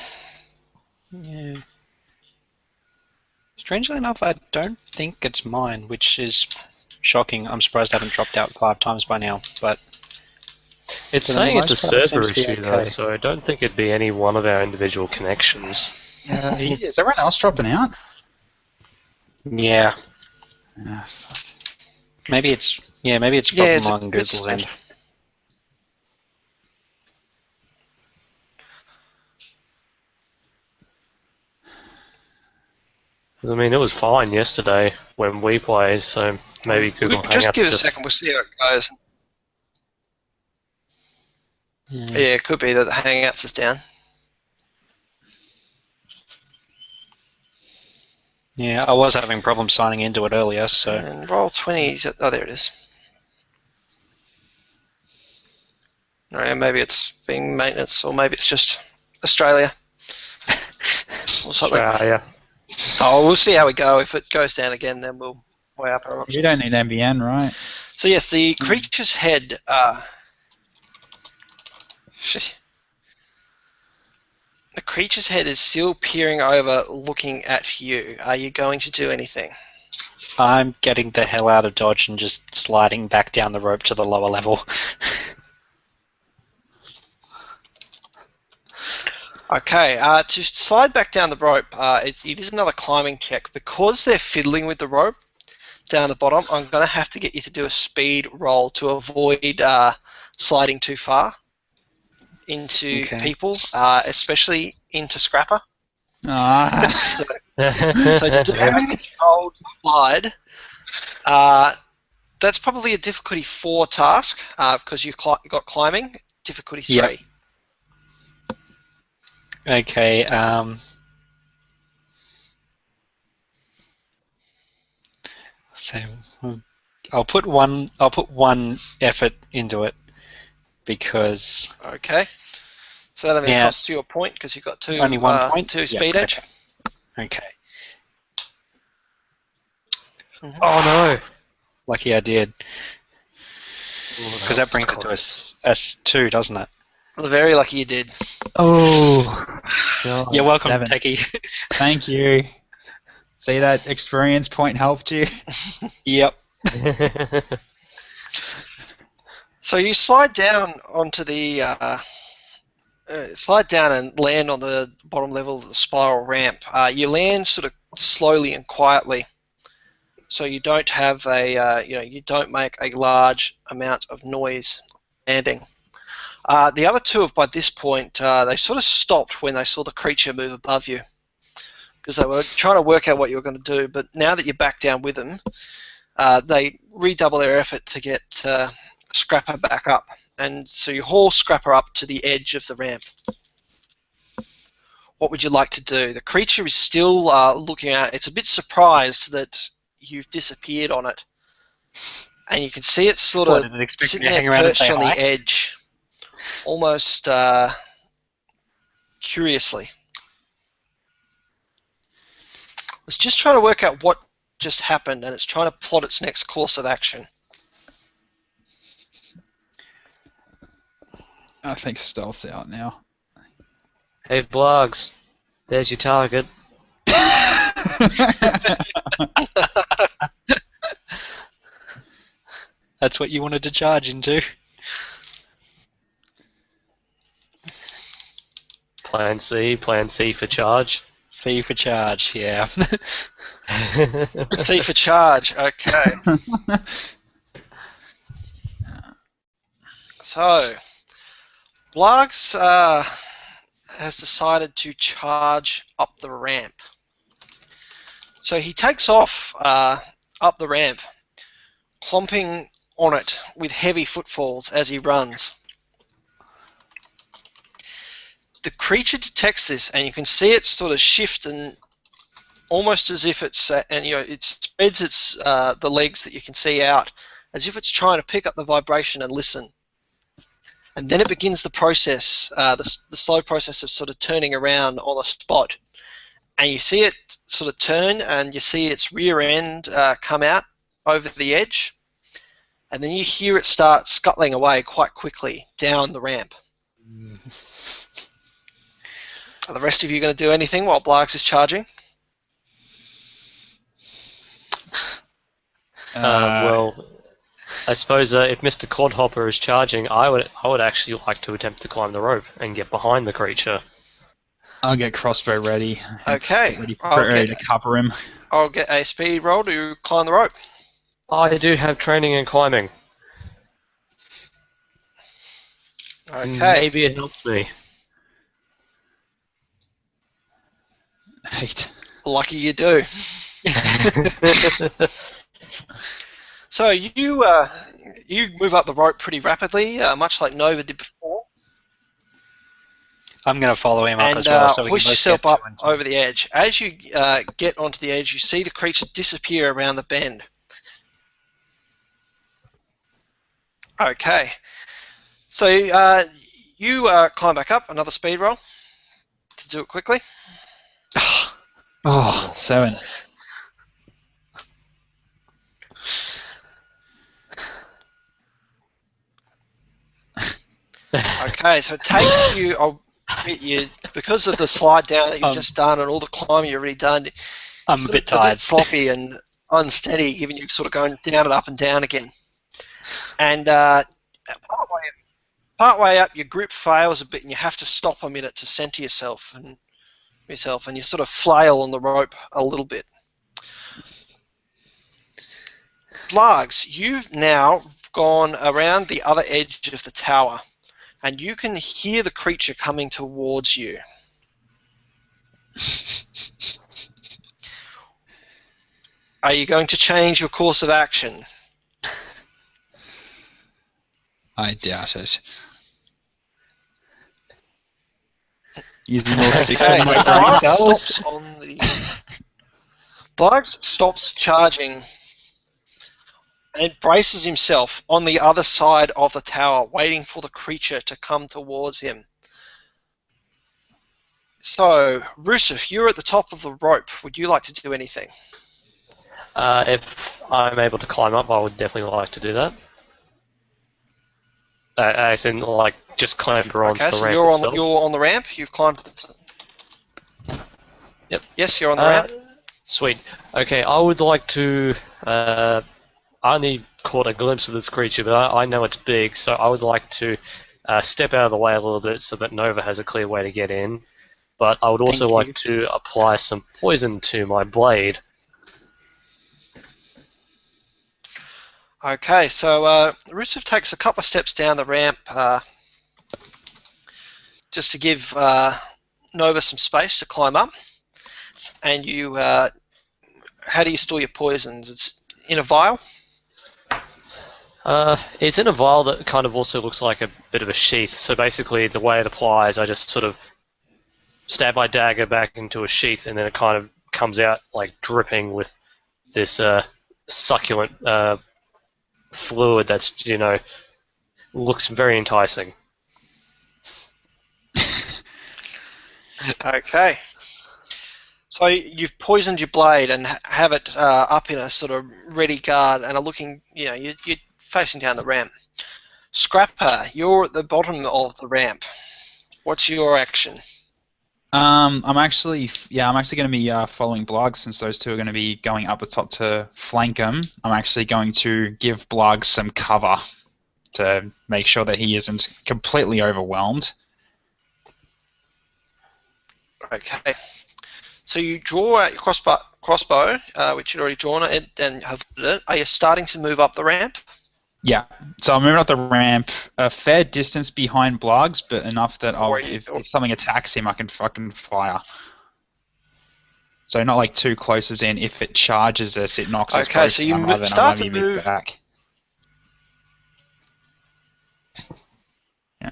Yeah. Strangely enough, I don't think it's mine, which is shocking. I'm surprised I haven't dropped out 5 times by now, but... It's For the saying it's a most part, it server seems to be issue though, okay. so I don't think it'd be any one of our individual connections. Is everyone else dropping out? Yeah. Ah, fuck. Maybe it's a problem it's on Google's strange. end. I mean, it was fine yesterday when we played, so maybe Google Just Hangouts give it a just... second, we'll see how it goes. Yeah. Yeah, it could be that the Hangouts is down. Yeah, I was having problems signing into it earlier, so... And Roll20, oh, there it is. Alright, maybe it's being maintenance, or maybe it's just Australia. Or something. yeah. Oh, we'll see how we go. If it goes down again, then we'll weigh up our options. You don't need NBN, right? So yes, the creature's head. The creature's head is still peering over, looking at you. Are you going to do anything? I'm getting the hell out of Dodge and just sliding back down the rope to the lower level. Okay, to slide back down the rope, it is another climbing check. Because they're fiddling with the rope down the bottom, I'm going to have to get you to do a speed roll to avoid sliding too far into people, especially into Scrapper. Ah. So to do a controlled slide, that's probably a difficulty 4 task, because you've got climbing, difficulty 3. Yep. Okay, so I'll put one effort into it because Okay. So that only costs you a point because you've got 2 only 1 point. Two speed edge. Okay. Oh no! Lucky I did, because that brings it to S2, doesn't it? Very lucky you did. Oh. You're welcome, 7. Techie. Thank you. See that experience point helped you? Yep. So you slide down onto the slide down and land on the bottom level of the spiral ramp. You land sort of slowly and quietly, so you don't have a you don't make a large amount of noise landing. The other 2 have by this point they sort of stopped when they saw the creature move above you, because they were trying to work out what you were going to do. But now that you're back down with them, they redouble their effort to get Scrapper back up, and so you haul Scrapper up to the edge of the ramp. What would you like to do? The creature is still looking at. It's a bit surprised that you've disappeared on it, and you can see it sort of sitting there perched on the edge, almost curiously. It's just trying to work out what just happened, and it's trying to plot its next course of action. I think stealth's out now. Hey, Blogs. There's your target. That's what you wanted to charge into. Plan C for charge. C for charge, yeah. C for charge, okay. So, Blargs has decided to charge up the ramp. So he takes off up the ramp, clomping on it with heavy footfalls as he runs. The creature detects this, and you can see it sort of shift, and almost as if it's and it spreads its the legs that you can see out, as if it's trying to pick up the vibration and listen. and then it begins the process, the slow process of sort of turning around on the spot. And you see it sort of turn, and you see its rear end come out over the edge, and then you hear it start scuttling away quite quickly down the ramp. Are the rest of you going to do anything while Blargs is charging? Well, I suppose if Mr. Clodhopper is charging, I would actually like to attempt to climb the rope and get behind the creature. I'll get crossbow ready. Okay. Ready to cover him. I'll get a speed roll to climb the rope. I do have training in climbing. Okay. Maybe it helps me. 8. Lucky you do. So you move up the rope pretty rapidly, much like Nova did before. I'm going to follow him up And as well, so we can push both yourself get up two and two. over the edge. As you get onto the edge, you see the creature disappear around the bend. Okay. So you climb back up, another speed roll to do it quickly. Oh, 7. Okay, so it takes you, I'll admit you, because of the slide down that you've just done and all the climbing you've already done, I'm a sort bit of tired. sloppy and unsteady, given you sort of going down and up again. And partway up, your grip fails a bit, and you have to stop a minute to center yourself, and you sort of flail on the rope a little bit. Blargs, you've now gone around the other edge of the tower, and you can hear the creature coming towards you. Are you going to change your course of action? I doubt it. Using more sticks Okay, on so my brain Blargs cells. stops on the. Blargs stops charging and braces himself on the other side of the tower, waiting for the creature to come towards him. So, Rusev, you're at the top of the rope. Would you like to do anything? If I'm able to climb up, I would definitely like to do that. As in, like, just clamber onto Okay, the so ramp you're itself. on the ramp. You've climbed. Yep. Yes, you're on the ramp. Sweet. Okay, I would like to. I only caught a glimpse of this creature, but I know it's big, so I would like to step out of the way a little bit so that Nova has a clear way to get in. But I would also Thank like to apply some poison to my blade. Okay, so Rusev takes a couple of steps down the ramp just to give Nova some space to climb up. And you, how do you store your poisons? It's in a vial? It's in a vial that kind of also looks like a bit of a sheath. So basically, the way it applies, I just sort of stab my dagger back into a sheath, and then it kind of comes out like dripping with this succulent fluid that's, looks very enticing. Okay. So you've poisoned your blade and have it up in a sort of ready guard and are looking, you're facing down the ramp. Scrapper, you're at the bottom of the ramp. What's your action? I'm actually going to be following Blargs, since those two are going to be going up the top to flank him. I'm actually going to give Blargs some cover to make sure that he isn't completely overwhelmed. Okay. So you draw out your crossbow, which you'd already drawn it and have it. Are you starting to move up the ramp? Yeah. So I'm moving up the ramp a fair distance behind Blargs, but enough that if something attacks him, I can fucking fire. So not like too close as in if it charges us, it knocks us both so you down, rather than start I to might be move back. Yeah.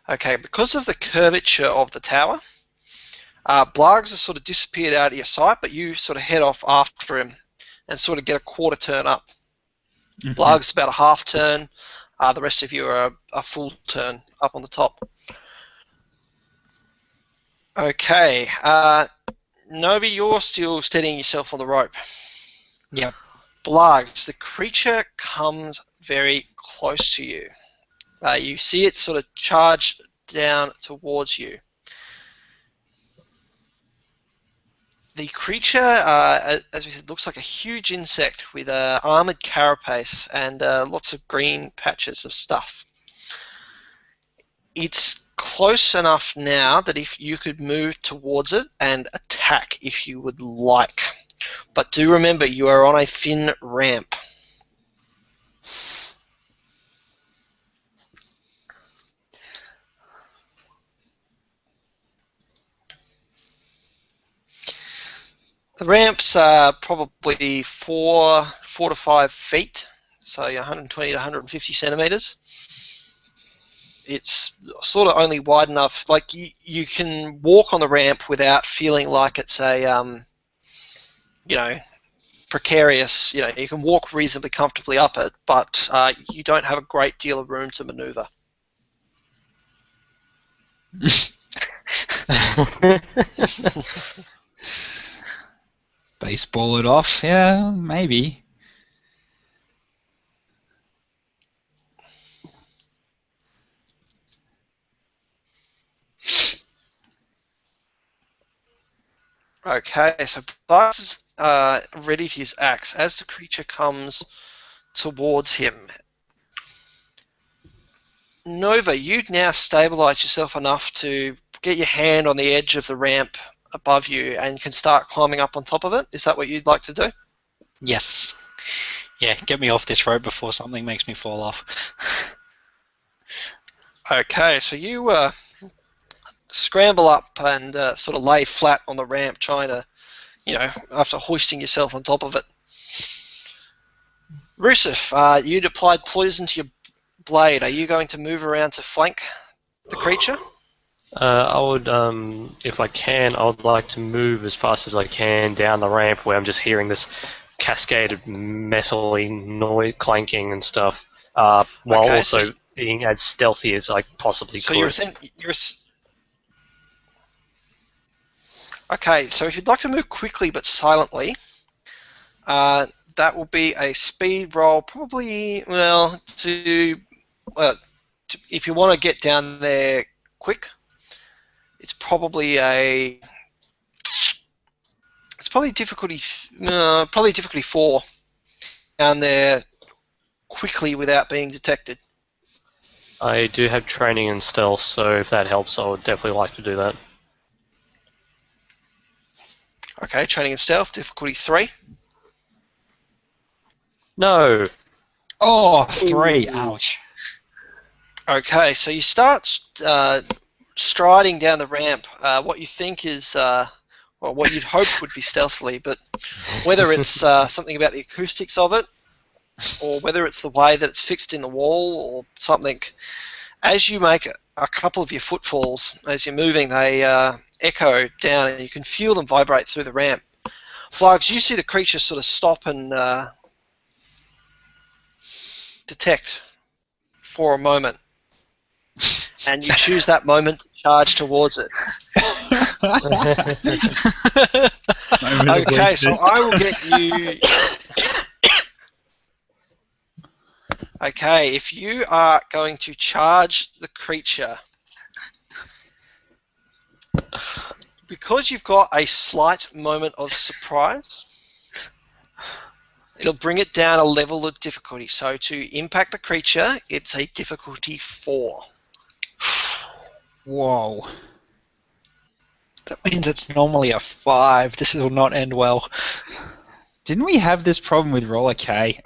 Okay, because of the curvature of the tower, Blargs has sort of disappeared out of your sight, but you sort of head off after him and sort of get a quarter turn up. Mm-hmm. Blargs about a half turn, The rest of you are a full turn up on the top. Okay. Novi, you're still steadying yourself on the rope. Yep. Blargs, the creature comes very close to you. You see it sort of charge down towards you. The creature, as we said, looks like a huge insect with an armored carapace and lots of green patches of stuff. It's close enough now that if you could move towards it and attack if you would like. But do remember, you are on a thin ramp. The ramps are probably 4 to 5 feet, so 120 to 150 centimeters. It's sort of only wide enough, like you can walk on the ramp without feeling like it's a, precarious, you can walk reasonably comfortably up it, but you don't have a great deal of room to maneuver. Baseball it off, yeah, maybe. Okay, so Blargs is ready to use axe. As the creature comes towards him, Nova, you now stabilize yourself enough to get your hand on the edge of the ramp above you and can start climbing up on top of it. Is that what you'd like to do? Yes. Yeah, get me off this rope before something makes me fall off. Okay, so you scramble up and sort of lay flat on the ramp, trying to, after hoisting yourself on top of it. Rusif, you'd applied poison to your blade. Are you going to move around to flank the creature? I would, if I can, I would like to move as fast as I can down the ramp where I'm just hearing this cascade of metally noise, clanking and stuff, while Okay, also being as stealthy as I possibly So could. Okay, so if you'd like to move quickly but silently, that will be a speed roll, probably, if you want to get down there quick, it's probably difficulty 4 down there quickly without being detected. I do have training in stealth, so if that helps, I would definitely like to do that. Okay, training in stealth, difficulty 3. No! Oh, 3, ouch. Okay, so you start striding down the ramp. What you think is, what you'd hope would be stealthily, but whether it's something about the acoustics of it, or whether it's the way that it's fixed in the wall, or something, as you make a couple of your footfalls, as you're moving, they echo down, and you can feel them vibrate through the ramp. Blargs, you see the creature sort of stop and detect for a moment. And you choose that moment to charge towards it. Okay, so I will get you... Okay, if you are going to charge the creature, because you've got a slight moment of surprise, it'll bring it down a level of difficulty. So to impact the creature, it's a difficulty 4. Whoa. That means it's normally a 5. This will not end well. Didn't we have this problem with Roller K?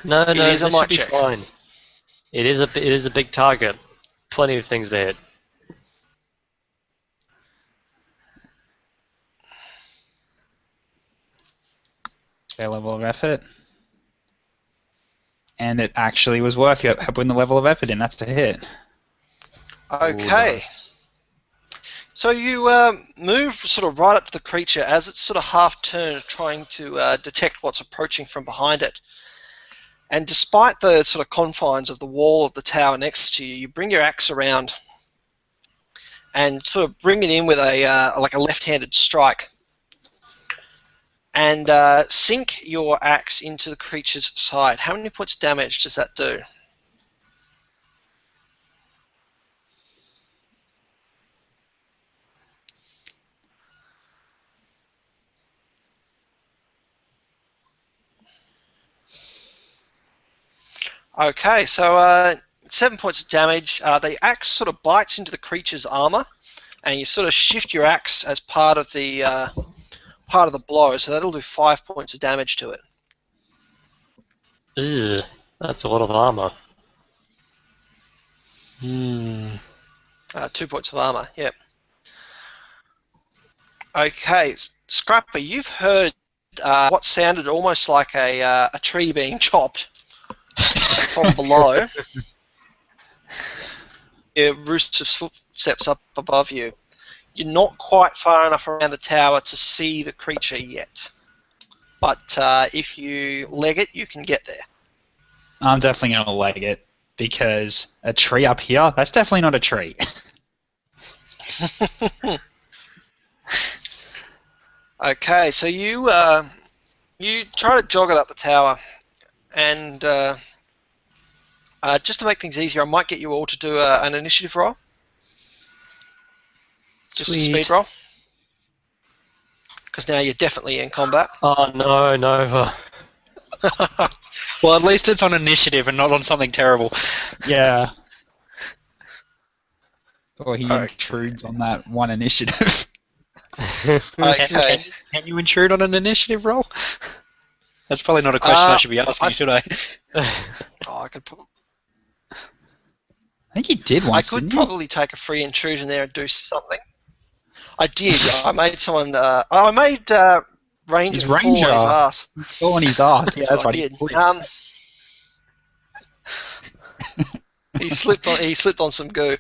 No, It is a this might should be check. fine. It is a big target. Plenty of things there. Their level of effort. And it actually was worth you putting the level of effort in. That's a hit. Okay. Ooh, nice. So you move sort of right up to the creature as it's sort of half turned, trying to detect what's approaching from behind it. And despite the sort of confines of the wall of the tower next to you, you bring your axe around and sort of bring it in with a like a left-handed strike, and sink your axe into the creature's side. How many points of damage does that do? Okay, so 7 points of damage. The axe sort of bites into the creature's armor, and you sort of shift your axe as part of the blow. So that'll do 5 points of damage to it. Ew, that's a lot of armor. 2 points of armor. Yep. Okay, Scrapper, you've heard what sounded almost like a tree being chopped from below. A roost of footsteps up above you. You're not quite far enough around the tower to see the creature yet, but if you leg it, you can get there. I'm definitely going to leg it, because a tree up here, that's definitely not a tree. Okay, so you try to jog it up the tower, and just to make things easier, I might get you all to do an initiative roll. Just a speed roll. Because now you're definitely in combat. Oh no, no. Well, at least it's on initiative and not on something terrible. Yeah. Or he intrudes on that one initiative. Okay. Can you intrude on an initiative roll? That's probably not a question I should be asking, should I? Oh, I could. I think he did I once, could didn't he? probably take a free intrusion there and do something. I did. I made someone. I made Ranger His fall on his Ranger. ass. Oh, on his ass. Yeah, that's what right. I did. He slipped on some goo.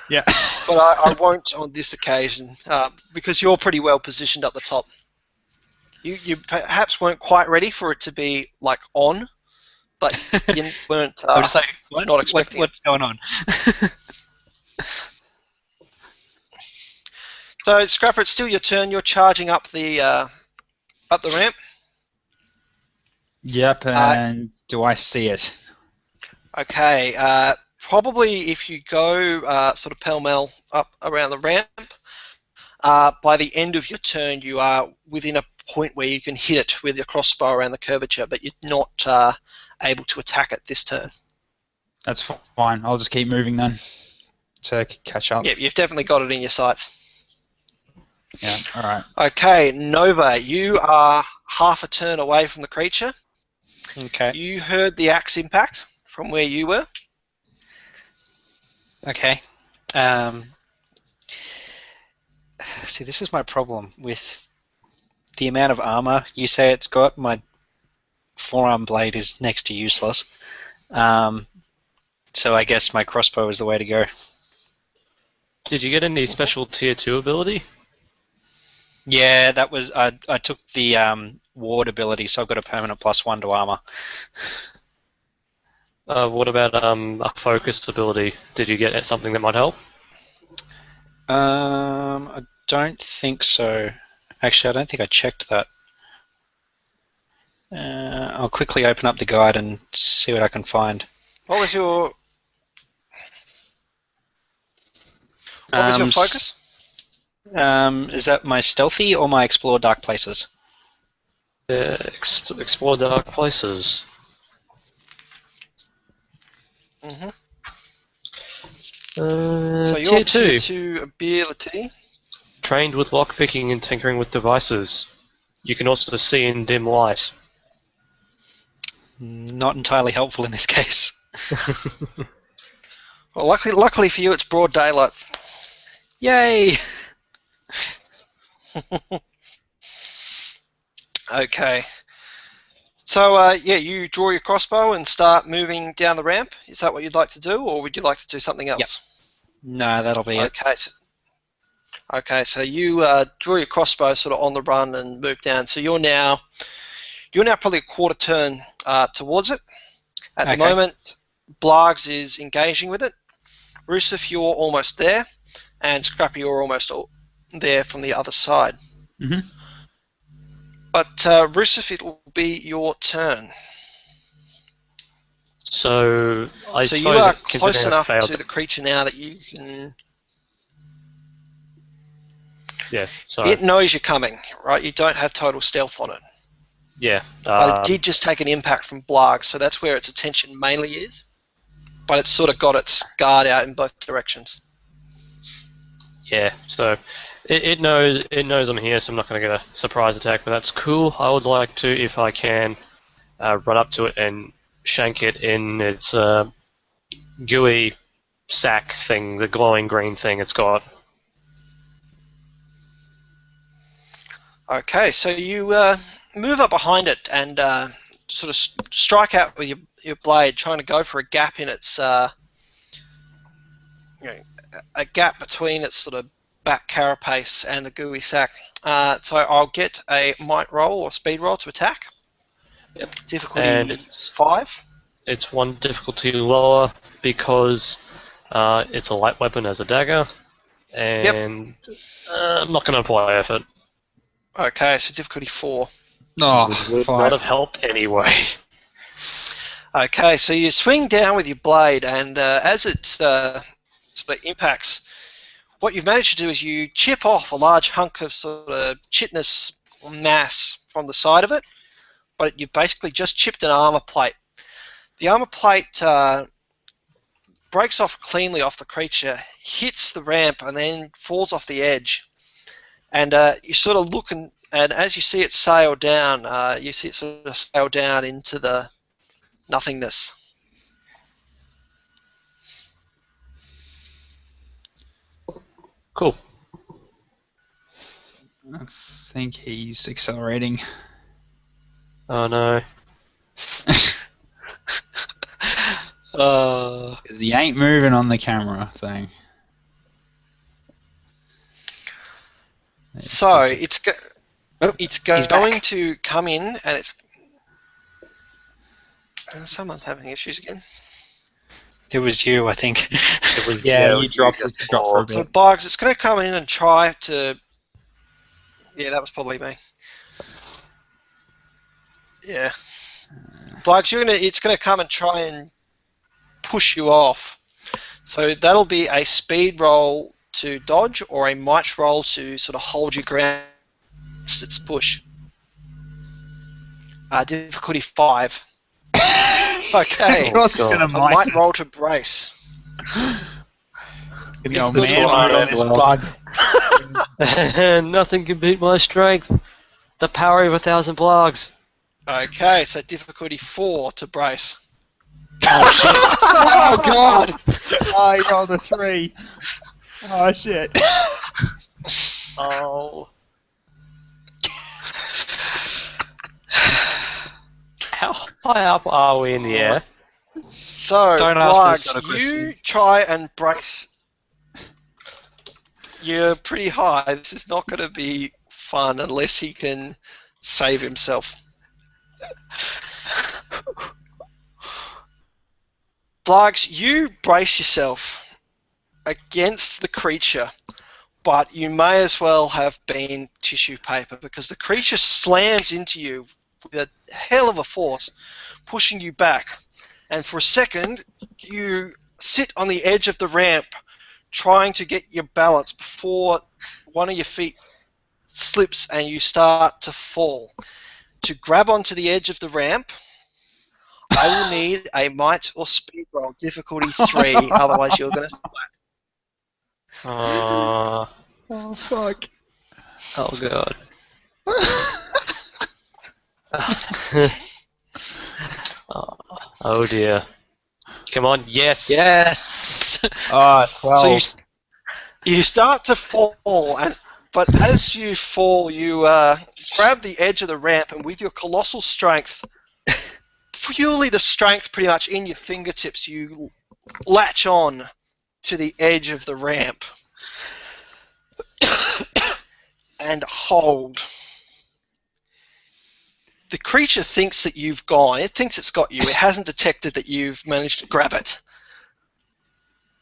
Yeah. But I won't on this occasion because you're pretty well positioned up the top. You perhaps weren't quite ready for it to be like on, but you weren't I was just like, not expecting what's going on? So Scrapper, it's still your turn. You're charging up the ramp. Yep, and do I see it? Okay. Probably if you go sort of pell-mell up around the ramp, by the end of your turn you are within a point where you can hit it with your crossbow around the curvature, but you're not able to attack it this turn. That's fine. I'll just keep moving then to catch up. Yep, you've definitely got it in your sights. Yeah, alright. Okay, Nova, you are half a turn away from the creature. Okay. You heard the axe impact from where you were. Okay. See, this is my problem with the amount of armor you say it's got. My forearm blade is next to useless. So I guess my crossbow is the way to go. Did you get any special tier 2 ability? Yeah, that was I took the ward ability, so I've got a permanent +1 to armor. What about a focused ability? Did you get something that might help? I don't think so. Actually, I don't think I checked that. I'll quickly open up the guide and see what I can find. What was your focus? Is that my stealthy or my explore dark places? Explore dark places. Mm-hmm. So your tier 2. tier 2 ability. Trained with lockpicking and tinkering with devices. You can also see in dim light. Not entirely helpful in this case. Well, luckily for you, it's broad daylight. Yay! Okay. So, yeah, you draw your crossbow and start moving down the ramp. Is that what you'd like to do, or would you like to do something else? Yep. No, that'll be it. Okay, so you draw your crossbow sort of on the run and move down. So you're now probably a quarter turn towards it. At the moment, Blargs is engaging with it. Rusif, you're almost there, and Scrappy, you're almost there from the other side. Mm-hmm. But Rusif, it will be your turn. So I So you suppose are considering close I enough failed- to the creature now that you can. Yeah, sorry. It knows you're coming, right? You don't have total stealth on it. Yeah. But it did just take an impact from Blarg, so that's where its attention mainly is. But it's sort of got its guard out in both directions. Yeah, so it knows I'm here, so I'm not going to get a surprise attack, but that's cool. I would like to, if I can, run up to it and shank it in its gooey sack thing, the glowing green thing it's got. Okay, so you move up behind it and sort of strike out with your blade, trying to go for a gap in its, a gap between its sort of back carapace and the gooey sack. So I'll get a might roll or speed roll to attack. Yep. Difficulty And it's 5. It's one difficulty lower because it's a light weapon as a dagger, and I'm not going to apply effort. Okay, so difficulty 4. Oh, Would not have helped anyway. Okay, so you swing down with your blade, and as it sort of impacts, what you've managed to do is you chip off a large hunk of sort of chitinous mass from the side of it, but you've basically just chipped an armor plate. The armor plate breaks off cleanly off the creature, hits the ramp, and then falls off the edge. And you sort of look, and as you see it sail down, you see it sort of sail down into the nothingness. Cool. I think he's accelerating. Oh no. Because he ain't moving on the camera thing. So it's he's going back. to come in, and it's someone's having issues again. It was you, I think. Yeah, you dropped for a So bit. Boggs, it's going to come in and try to. Yeah, that was probably me. Yeah, Boggs, it's going to come and try and push you off. So that'll be a speed roll to dodge or a might roll to sort of hold your ground against its push. Difficulty 5. Okay. Oh, It's gonna A might might roll to brace. Gonna go This man one, mode on this well. bug. Nothing can beat my strength. The power of 1,000 blogs. Okay, so difficulty 4 to brace. Oh god! Oh, he rolled a 3. Oh shit. Oh. How high up are we in the air? So, Don't ask those Blargs, sort of you questions. try and brace. You're pretty high. This is not going to be fun unless he can save himself. Blargs, you brace yourself against the creature, but you may as well have been tissue paper because the creature slams into you with a hell of a force, pushing you back. And for a second, you sit on the edge of the ramp trying to get your balance before one of your feet slips and you start to fall. To grab onto the edge of the ramp, I will need a might or speed roll, difficulty 3, otherwise you're going to splat. Oh fuck. Oh god. Oh dear. Come on, yes! Yes! Oh, 12. So you start to fall, but as you fall, you grab the edge of the ramp, and with your colossal strength, purely the strength pretty much in your fingertips, you latch on to the edge of the ramp and hold. the creature thinks that you've gone. It thinks it's got you. It hasn't detected that you've managed to grab it.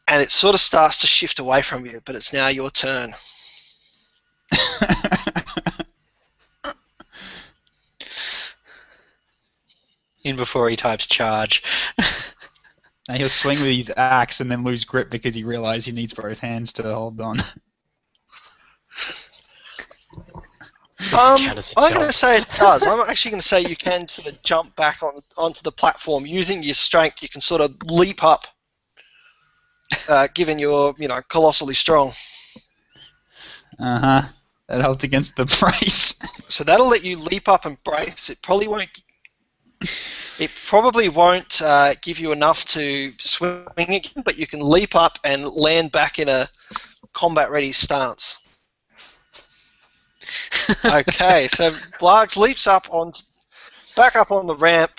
And it sort of starts to shift away from you, but it's now your turn. In before he types charge. Now he'll swing with his axe and then lose grip because he realizes he needs both hands to hold on. I'm going to say it does. I'm actually going to say you can sort of jump back onto the platform. Using your strength, you can sort of leap up, given you're, colossally strong. Uh-huh. That helped against the brace. So that'll let you leap up and brace. It probably won't give you enough to swing again, but you can leap up and land back in a combat-ready stance. Okay, so Blargs leaps back up on the ramp,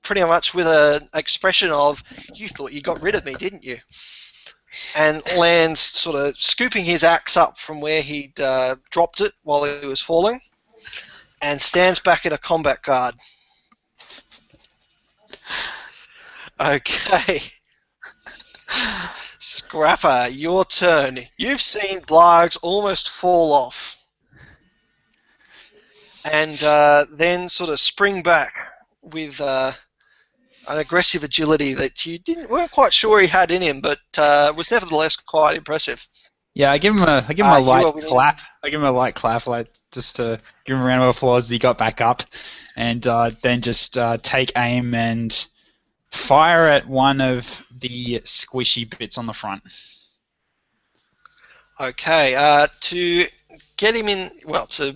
pretty much with an expression of, you thought you got rid of me, didn't you? And lands sort of scooping his axe up from where he'd dropped it while he was falling, and stands back in a combat guard. Okay. Scrapper, your turn. You've seen Blargs almost fall off. And then sort of spring back with an aggressive agility that you weren't quite sure he had in him, but was nevertheless quite impressive. Yeah, I give him a light clap. I give him a light clap, just to give him a round of applause as he got back up, and then just take aim and fire at one of the squishy bits on the front. Okay, to get him in, to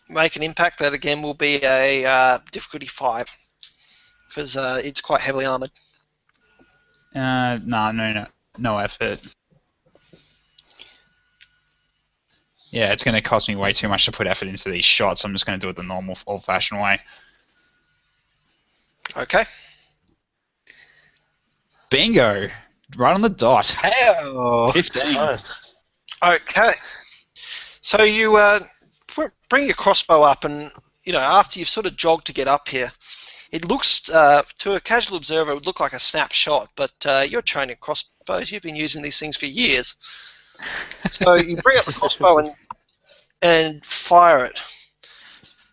make an impact, that again will be a difficulty 5, because it's quite heavily armoured. No effort. Yeah, it's going to cost me way too much to put effort into these shots. I'm just going to do it the normal, old-fashioned way. Okay. Bingo! Right on the dot. Hey-oh. 15. Nice. Okay. So you bring your crossbow up, and after you've sort of jogged to get up here, it looks to a casual observer it would look like a snapshot, but you're trained in crossbows. You've been using these things for years. So you bring up the crossbow and fire it.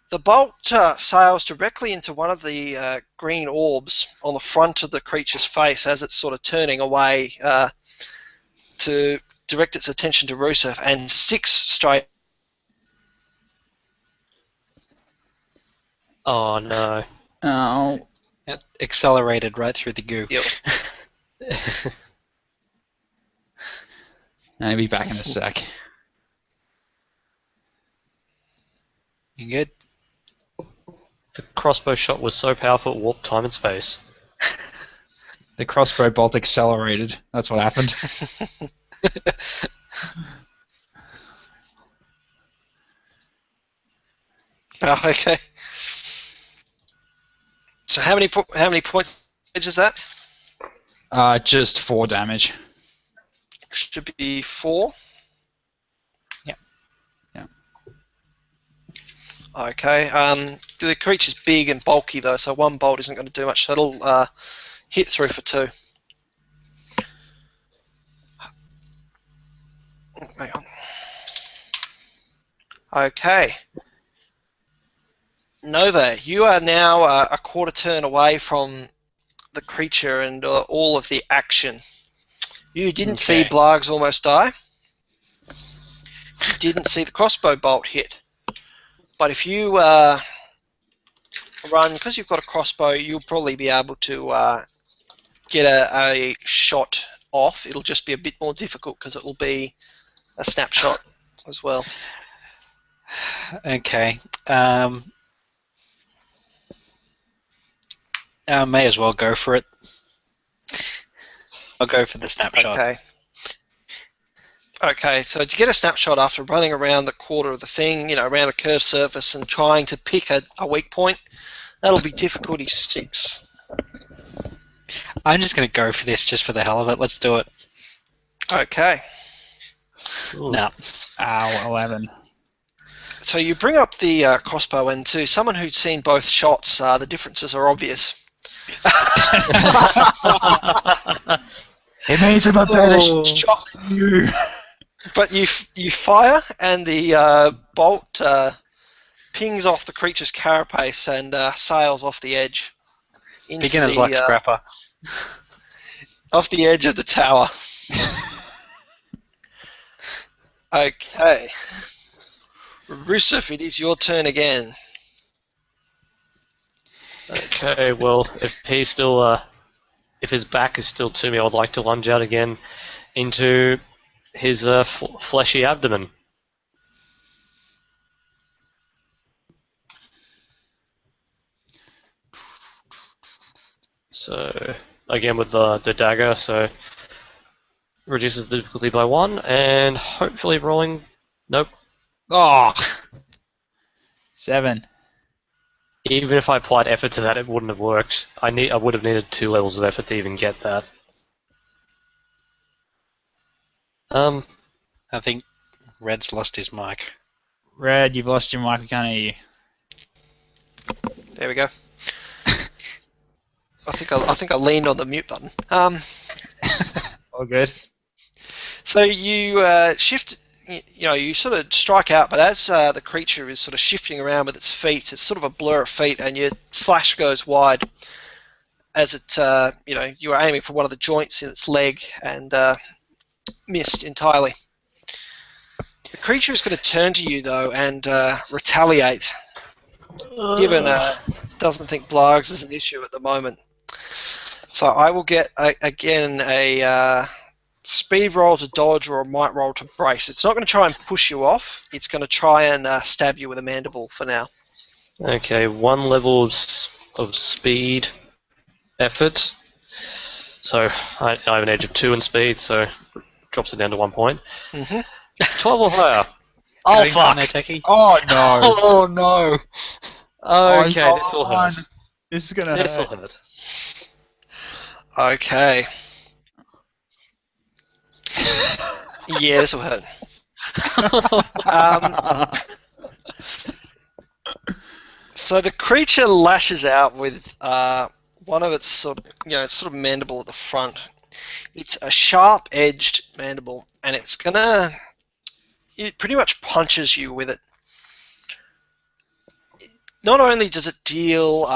The bolt sails directly into one of the green orbs on the front of the creature's face as it's sort of turning away to direct its attention to Rusev, and sticks straight. Oh no. Oh. It accelerated right through the goo. Yep. I'll be back in a sec. You good? The crossbow shot was so powerful it warped time and space. The crossbow bolt accelerated. That's what happened. Oh, okay. So how many points is that? Just 4 damage. Should be 4. Yep. Yeah. Okay. The creature's big and bulky though, so one bolt isn't going to do much. So it'll hit through for 2. Hang on. Okay. Nova, you are now a quarter turn away from the creature and all of the action. You didn't see Blargs almost die. You didn't see the crossbow bolt hit. But if you run, because you've got a crossbow, you'll probably be able to get a shot off. It'll just be a bit more difficult because it will be a snapshot as well. Okay. I may as well go for it. I'll go for the snapshot. Okay. Okay, so to get a snapshot after running around the quarter of the thing, around a curved surface and trying to pick a weak point, that'll be difficulty 6. I'm just going to go for this just for the hell of it. Let's do it. Okay. No. Ow, 11. So you bring up the crossbow, and to someone who's seen both shots, the differences are obvious. It means I'm a better Oh. shot than you. But you fire, and the bolt pings off the creature's carapace and sails off the edge. Into Beginner's the, luck scrapper. Off the edge of the tower. Okay. Rusif, it is your turn again. Okay, well, if he's still, if his back is still to me, I would like to lunge out again into his fleshy abdomen. So, again with the dagger, so reduces the difficulty by 1, and hopefully rolling... Nope. Oh. 7. Even if I applied effort to that, it wouldn't have worked. I would have needed 2 levels of effort to even get that. I think Red's lost his mic. Red, you've lost your mic. We can't hear you. There we go. I think I leaned on the mute button. All good. So you shift. You sort of strike out, but as the creature is sort of shifting around with its feet, it's sort of a blur of feet, and your slash goes wide as it, you were aiming for one of the joints in its leg and missed entirely. The creature is going to turn to you though and retaliate, given doesn't think Blargs is an issue at the moment. So I will get again a speed roll to dodge or a might roll to brace. It's not going to try and push you off. It's going to try and stab you with a mandible for now. Okay, 1 level of speed effort. So I have an edge of 2 in speed, so drops it down to 1 point. Mm-hmm. 12 or higher. Oh Having fuck! fun No, Techie. Oh no. Oh no! Okay, Oh, this will God. hurt. This is gonna This will hurt. hurt. Okay. Yeah, this will hurt. So the creature lashes out with one of its it's sort of mandible at the front. It's a sharp-edged mandible, and it pretty much punches you with it. Not only does it deal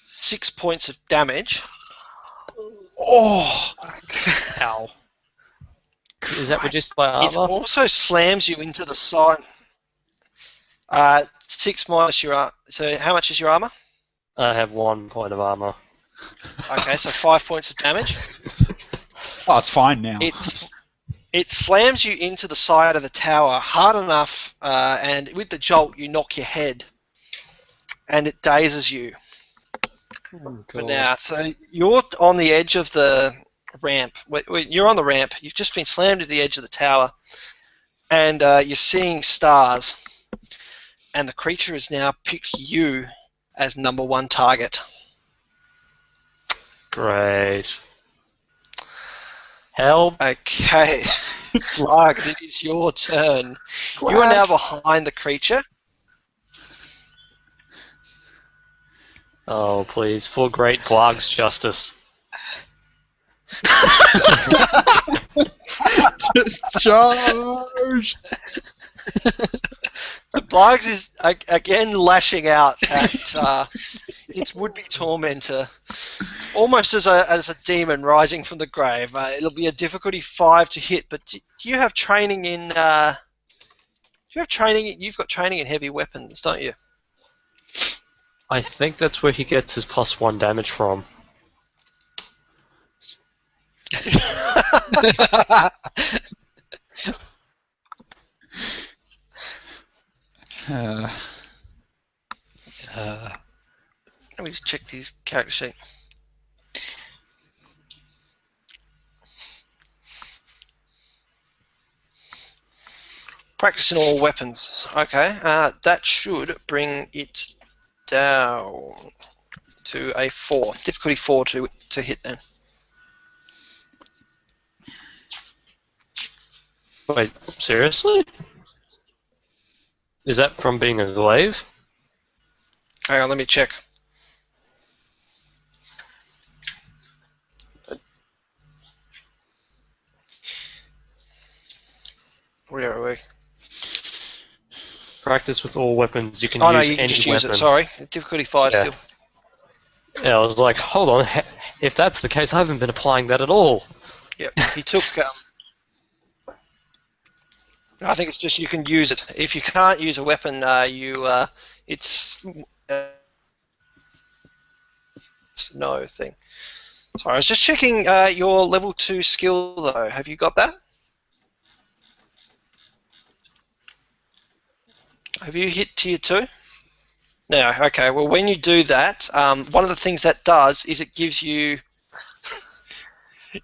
6 points of damage. Oh! Ow. Is that reduced by It armor? also slams you into the side. 6 minus your armor. So how much is your armor? I have 1 point of armor. Okay, so 5 points of damage. Oh, it's fine now. It slams you into the side of the tower hard enough, and with the jolt you knock your head, and it dazes you for now. So you're on the edge of the ramp. You're on the ramp. You've just been slammed to the edge of the tower, and you're seeing stars. And the creature has now picked you as number 1 target. Great. Help. Okay, Largs, it is your turn. You are now behind the creature. Oh, please. For great Blarg's justice. Charge! The Blargs is again lashing out at its would-be tormentor, almost as a demon rising from the grave. It'll be a difficulty 5 to hit. But do you have training in? You've got training in heavy weapons, don't you? I think that's where he gets his +1 damage from. Let me just check his character sheet. Practice in all weapons. Okay, that should bring it down to a 4. Difficulty 4 to hit then. Wait, seriously? Is that from being a glaive? Hang on, let me check. Where are we? Practice with all weapons. You can Oh no, use you can any just weapon. use it. Sorry, difficulty 5 Yeah. still. Yeah, I was like, hold on. If that's the case, I haven't been applying that at all. Yep. He took. I think it's just you can use it. If you can't use a weapon, it's no thing. Sorry, I was just checking your level 2 skill though. Have you got that? Have you hit tier 2? No. Okay. Well, when you do that, one of the things that does is it gives you.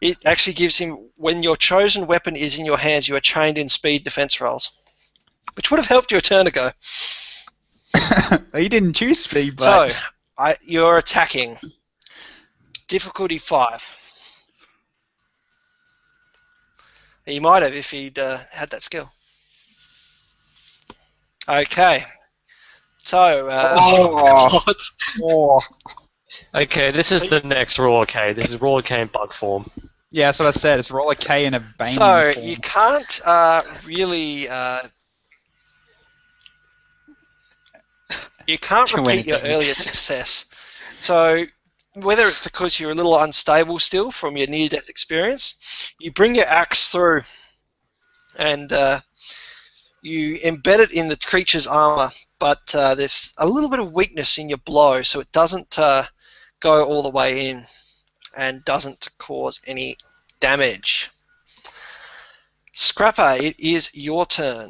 It actually gives him, when your chosen weapon is in your hands, you are trained in speed defense rolls, which would have helped you a turn ago. You didn't choose speed, but... So, you're attacking. Difficulty 5. You might have if he'd had that skill. Okay. So, Okay, this is the next Raw K. This is Raw K in bug form. Yeah, that's what I said. It's roll a K in a Bane so form. you can't really you can't Do repeat your anything. earlier success. So whether it's because you're a little unstable still from your near-death experience, you bring your axe through and you embed it in the creature's armor, but there's a little bit of weakness in your blow, so it doesn't go all the way in and doesn't cause any damage. Scrapper, it is your turn.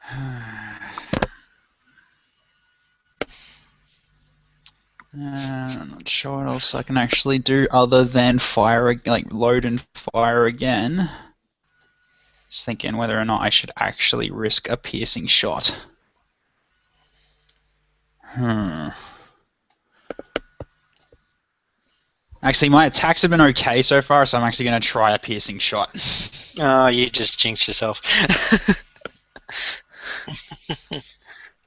I'm not sure what else I can actually do other than fire, like load and fire again. Just thinking whether or not I should actually risk a piercing shot. Actually, my attacks have been okay so far, so I'm actually going to try a piercing shot. Oh, you just jinxed yourself.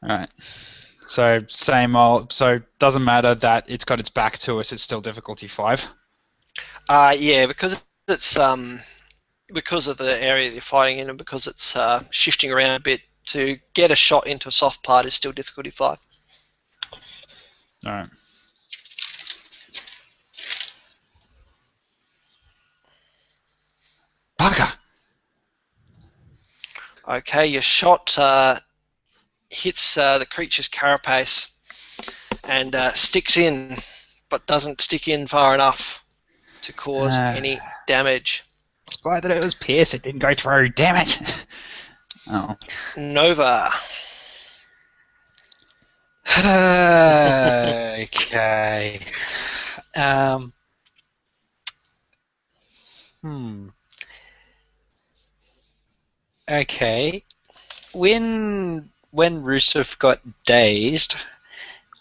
Alright. So, same old. So, doesn't matter that it's got its back to us, it's still difficulty 5. Yeah, because it's because of the area that you're fighting in and because it's shifting around a bit, to get a shot into a soft part is still difficulty 5. Alright. Bugger! Okay, your shot hits the creature's carapace and sticks in, but doesn't stick in far enough to cause any damage. Despite that it was pierced, it didn't go through. Damn it! Oh. Nova. Okay. Okay. When Rusev got dazed,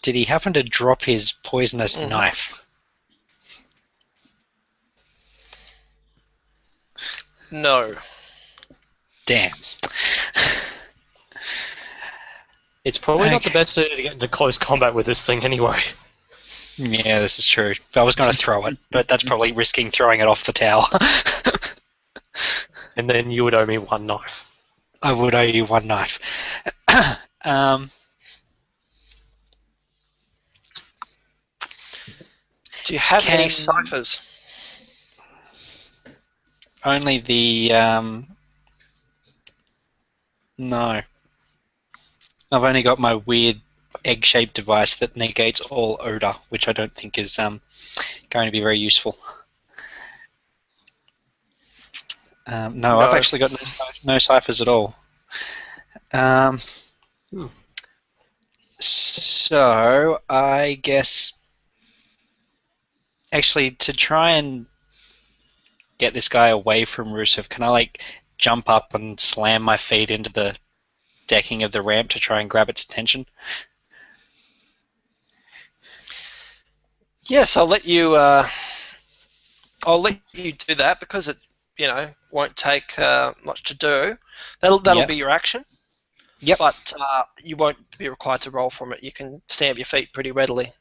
did he happen to drop his poisonous knife? No. Damn. It's probably not the best idea to get into close combat with this thing anyway. Yeah, this is true. I was going to throw it, but that's probably risking throwing it off the tower. And then you would owe me one knife. I would owe you one knife. Do you have any ciphers? Only the... No. I've only got my weird egg-shaped device that negates all odor, which I don't think is going to be very useful. No, I've actually got no ciphers at all. So, I guess... Actually, to try and get this guy away from Rusev, can I, like, jump up and slam my feet into the decking of the ramp to try and grab its attention? Yes, I'll let you do that because it, won't take much to do. That'll be your action. Yep. But you won't be required to roll from it. You can stamp your feet pretty readily.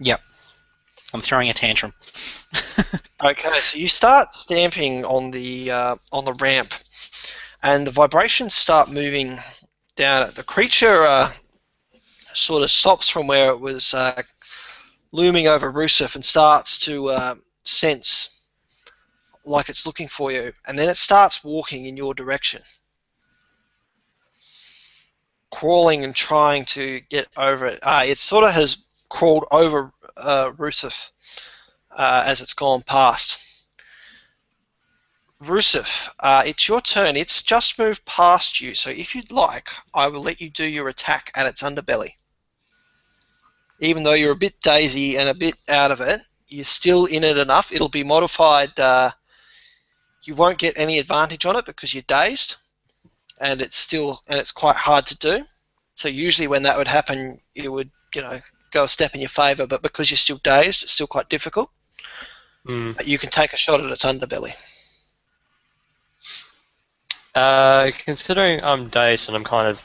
Yep. I'm throwing a tantrum. Okay, so you start stamping on the ramp, and the vibrations start moving down it. The creature sort of stops from where it was looming over Rusev and starts to sense like it's looking for you, and then it starts walking in your direction, crawling and trying to get over it. It sort of has crawled over Rusev as it's gone past. Rusev, it's your turn. It's just moved past you, so if you'd like, I will let you do your attack at its underbelly. Even though you're a bit daisy and a bit out of it, you're still in it enough. It'll be modified. You won't get any advantage on it because you're dazed, and it's quite hard to do. So usually when that would happen, you would go a step in your favour, but because you're still dazed, it's still quite difficult. But you can take a shot at its underbelly. Considering I'm dazed and I'm kind of,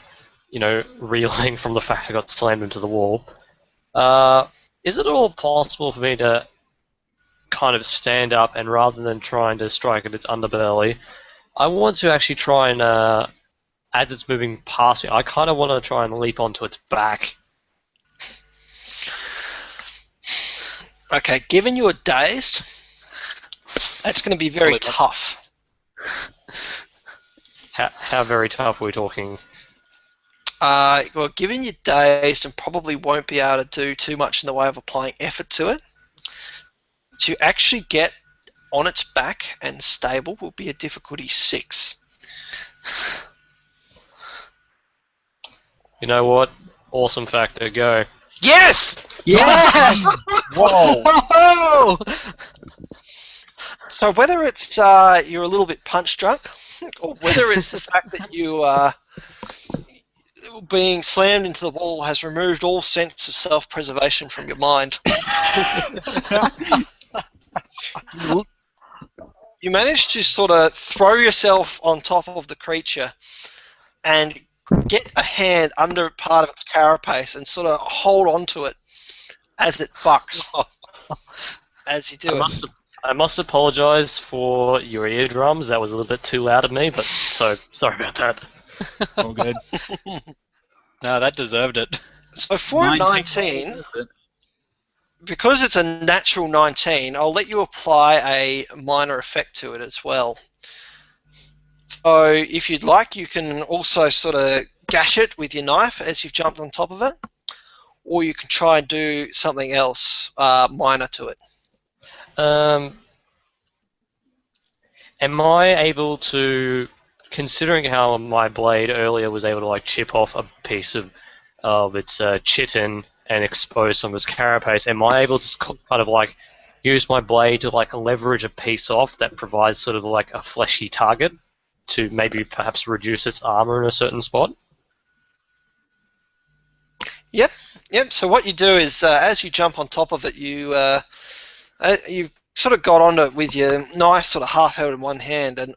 reeling from the fact I got slammed into the wall, is it at all possible for me to kind of stand up and rather than trying to strike at its underbelly, I want to actually try and, as it's moving past me, I kind of want to try and leap onto its back. Okay, given you're dazed, that's going to be very tough. How very tough are we talking? Well, given you're dazed and probably won't be able to do too much in the way of applying effort to it, to actually get on its back and stable will be a difficulty 6. You know what? Awesome factor, go. Yes! Yes! Whoa! So whether it's you're a little bit punch drunk, or whether it's the fact that you being slammed into the wall has removed all sense of self-preservation from your mind, you manage to sort of throw yourself on top of the creature and get a hand under part of its carapace and sort of hold onto it as it bucks as you do it. I must apologise for your eardrums. That was a little bit too loud of me, but so sorry about that. All good. No, that deserved it. So for 19, because it's a natural 19, I'll let you apply a minor effect to it as well. So if you'd like, you can also sort of gash it with your knife as you've jumped on top of it, or you can try and do something else minor to it. Am I able to, considering how my blade earlier was able to chip off a piece of its chitin and expose some of its carapace, am I able to kind of use my blade to leverage a piece off that provides sort of a fleshy target to maybe perhaps reduce its armor in a certain spot? Yep. So what you do is, as you jump on top of it, you've sort of got onto it with your knife sort of half held in one hand, and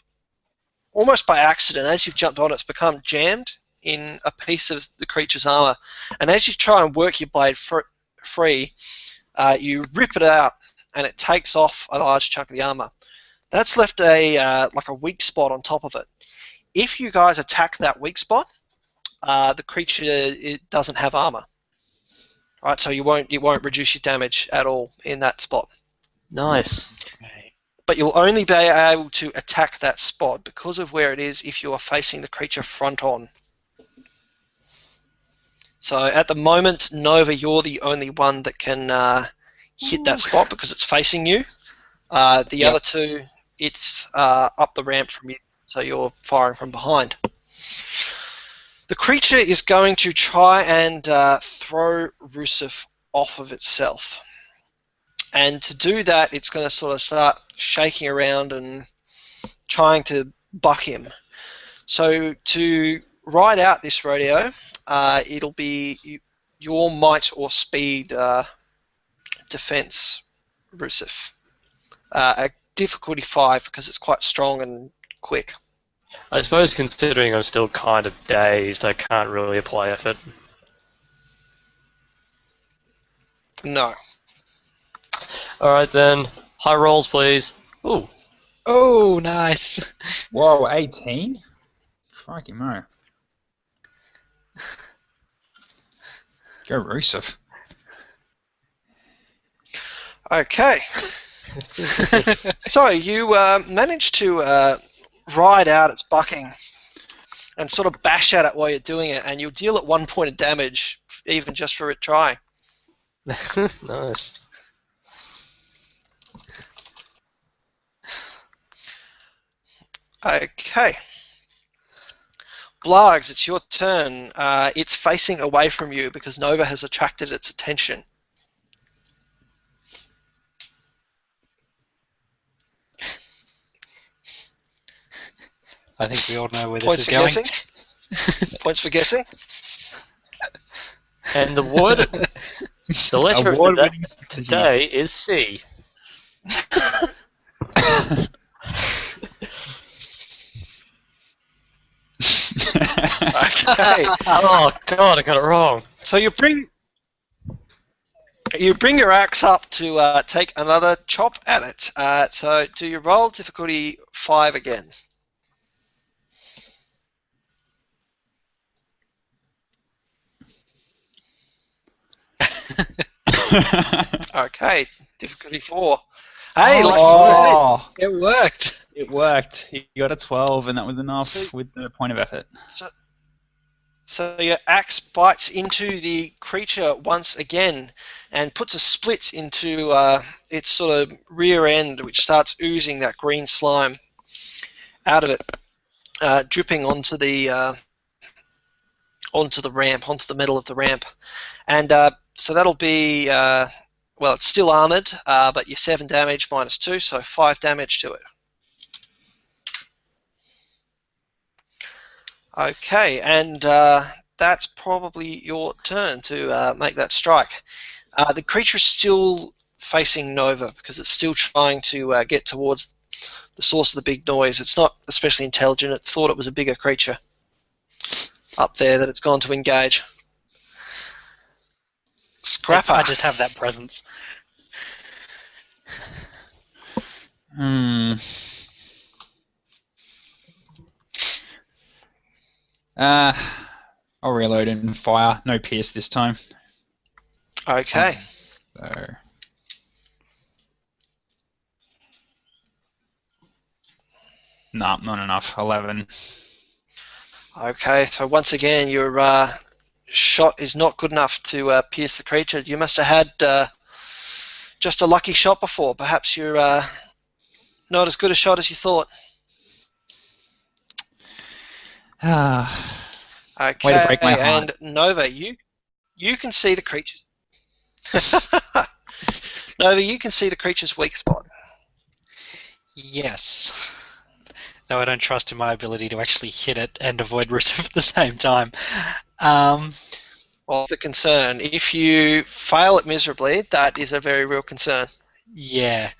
almost by accident, as you've jumped on it, it's become jammed in a piece of the creature's armor. And as you try and work your blade free, you rip it out, and it takes off a large chunk of the armor. That's left a weak spot on top of it. If you guys attack that weak spot, the creature doesn't have armor. Right, so it won't reduce your damage at all in that spot. Nice. But you'll only be able to attack that spot because of where it is if you are facing the creature front on. So at the moment, Nova, you're the only one that can hit that spot because it's facing you. The other two, it's up the ramp from you, so you're firing from behind. The creature is going to try and throw Rusev off of itself. And to do that, it's going to sort of start shaking around and trying to buck him. So to ride out this rodeo, it'll be your might or speed defense, Rusev. A difficulty 5 because it's quite strong and quick. I suppose considering I'm still kind of dazed, I can't really apply effort. No. Alright then, high rolls please. Ooh, Oh, nice. Whoa, 18? Crikey mo. Go Rusev. Okay. So you managed to ride out its bucking and sort of bash at it while you're doing it, and you'll deal it 1 point of damage, even just for it trying. nice. Okay. Blargs, it's your turn. It's facing away from you because Nova has attracted its attention. I think we all know where this Points is for going. guessing. Points for guessing. And the word, the letter of Award-winning today is C. Okay. Oh god, I got it wrong. So you bring your axe up to take another chop at it. So do you roll difficulty 5 again? Okay, difficulty 4. Hey, lucky Oh, It worked. it worked. He got a 12, and that was enough So- with the point of effort. So your axe bites into the creature once again and puts a split into its sort of rear end, which starts oozing that green slime out of it, dripping onto the ramp, onto the metal of the ramp. And so that'll be, well, it's still armored, but you're 7 damage minus 2, so 5 damage to it. Okay, and that's probably your turn to make that strike. The creature is still facing Nova because it's still trying to get towards the source of the big noise. It's not especially intelligent. It thought it was a bigger creature up there that it's gone to engage. Scrapper. I just have that presence. I'll reload and fire. No pierce this time. Okay. So. Nah, not enough. 11. Okay, so once again, your shot is not good enough to pierce the creature. You must have had just a lucky shot before. Perhaps you're not as good a shot as you thought. Okay, Way to break my heart. and Nova, you can see the creature's Nova, you can see the creature's weak spot. Yes. Though I don't trust in my ability to actually hit it and avoid Rusev at the same time. Well, the concern. If you fail it miserably, that is a very real concern. Yeah.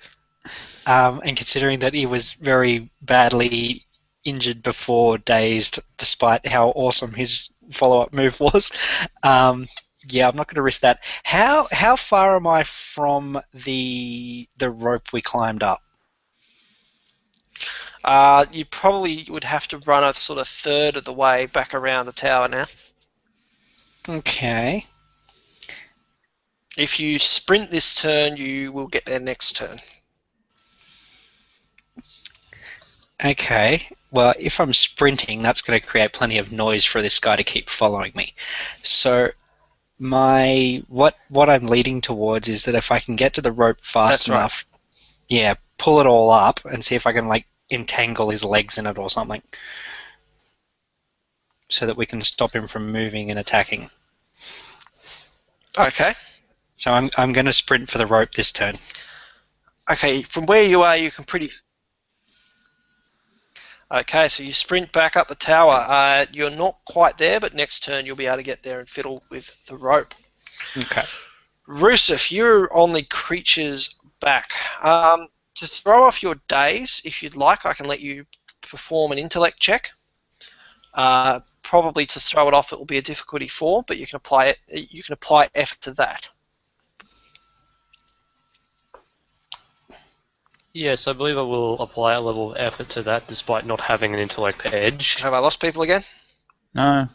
And considering that he was very badly injured before, dazed, despite how awesome his follow-up move was, yeah, I'm not going to risk that. How far am I from the rope we climbed up? You probably would have to run a sort of third of the way back around the tower now. Okay. If you sprint this turn, you will get there next turn. Okay. Well, if I'm sprinting, that's going to create plenty of noise for this guy to keep following me. So what I'm leading towards is that if I can get to the rope fast That's right. enough, yeah, pull it all up and see if I can like entangle his legs in it or something, so that we can stop him from moving and attacking. Okay. So I'm going to sprint for the rope this turn. Okay, from where you are, you can pretty... Okay, so you sprint back up the tower. You're not quite there, but next turn you'll be able to get there and fiddle with the rope. Okay. Rusev, you're on the creature's back. To throw off your daze, if you'd like, I can let you perform an intellect check. Probably to throw it off, it will be a difficulty 4, but you can apply it. You can apply effort to that. Yes, I believe I will apply a level of effort to that, despite not having an intellect edge. Have I lost people again? No.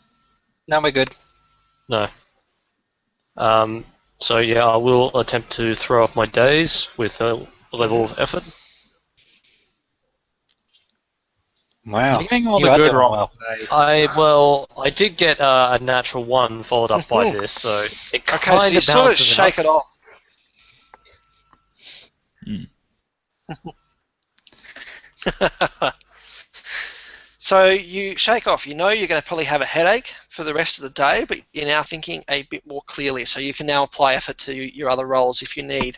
No, we're good. No. So yeah, I will attempt to throw off my days with a level of effort. Wow. You're getting all You the are good doing rolls well. I did get a natural 1 followed up by this, so it kind Okay, so you of sort of balances shake it off. So you shake off. You know you're going to probably have a headache for the rest of the day, but you're now thinking a bit more clearly. So you can now apply effort to your other roles if you need.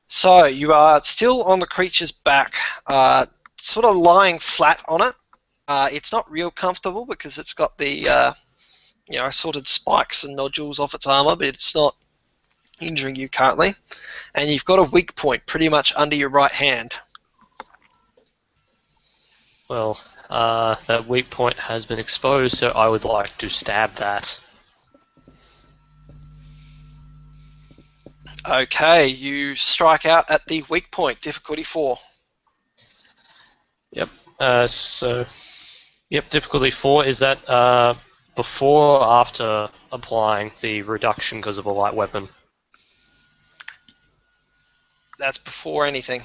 So you are still on the creature's back, sort of lying flat on it. It's not real comfortable because it's got the assorted spikes and nodules off its armor, but it's not injuring you currently. And you've got a weak point pretty much under your right hand. Well, that weak point has been exposed, so I would like to stab that. Okay, you strike out at the weak point, difficulty 4. Yep. Difficulty 4. Is that before or after applying the reduction because of a light weapon? That's before anything.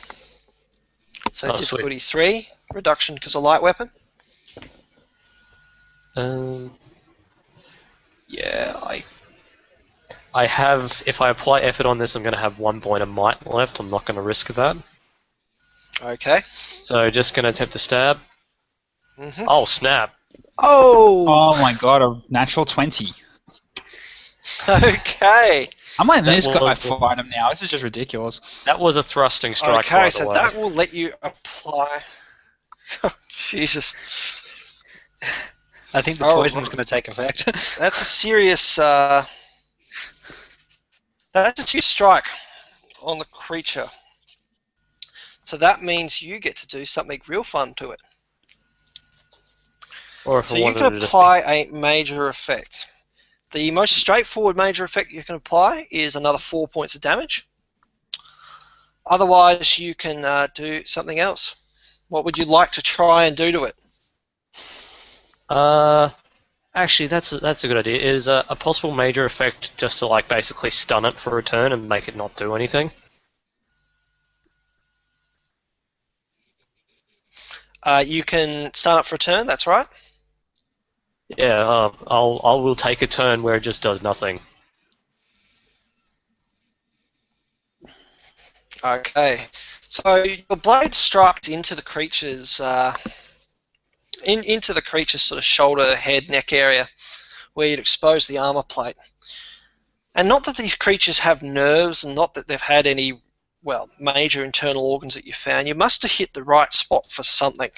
So Oh, difficulty 3, reduction because of light weapon. Yeah, I have. If I apply effort on this, I'm going to have 1 point of might left. I'm not going to risk that. Okay. So just going to attempt to stab. Mm-hmm. Oh snap! Oh! Oh my god, a natural 20. Okay. I'm letting That this guy was- fight him now. This is just ridiculous. That was a thrusting strike. Okay, by so the way. that will let you apply. Jesus. I think the Oh, poison's going to take effect. That's a serious. That's a serious strike on the creature. So that means you get to do something real fun to it. Or if So I you wanted can to just apply a major effect. The most straightforward major effect you can apply is another 4 points of damage. Otherwise, you can do something else. What would you like to try and do to it? Actually, that's a good idea. Is a possible major effect just to like basically stun it for a turn and make it not do anything? You can start up for a turn. That's right. Yeah, I will take a turn where it just does nothing. Okay. So your blade strikes into the creature's into the creature's sort of shoulder, head, neck area, where you'd expose the armor plate. And not that these creatures have nerves, and not that they've had any, well, major internal organs that you found. You must have hit the right spot for something.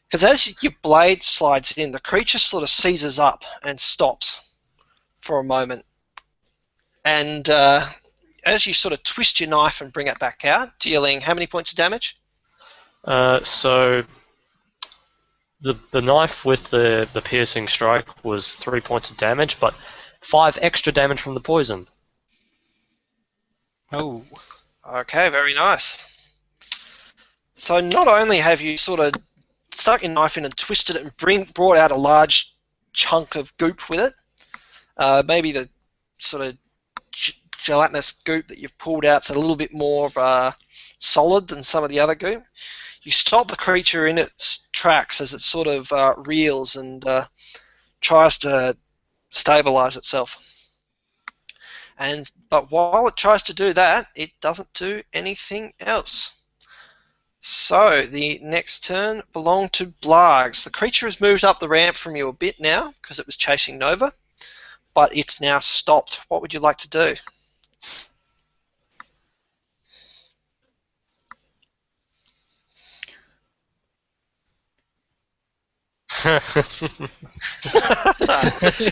Because as your blade slides in, the creature sort of seizes up and stops for a moment. And as you sort of twist your knife and bring it back out, dealing how many points of damage? So the knife with the piercing strike was 3 points of damage, but 5 extra damage from the poison. Oh. Okay, very nice. So not only have you sort of stuck your knife in and twisted it and brought out a large chunk of goop with it, maybe the sort of gelatinous goop that you've pulled out's a little bit more solid than some of the other goop. You stop the creature in its tracks as it sort of reels and tries to stabilize itself. But while it tries to do that, it doesn't do anything else. So the next turn belonged to Blargs. The creature has moved up the ramp from you a bit now because it was chasing Nova, but it's now stopped. What would you like to do?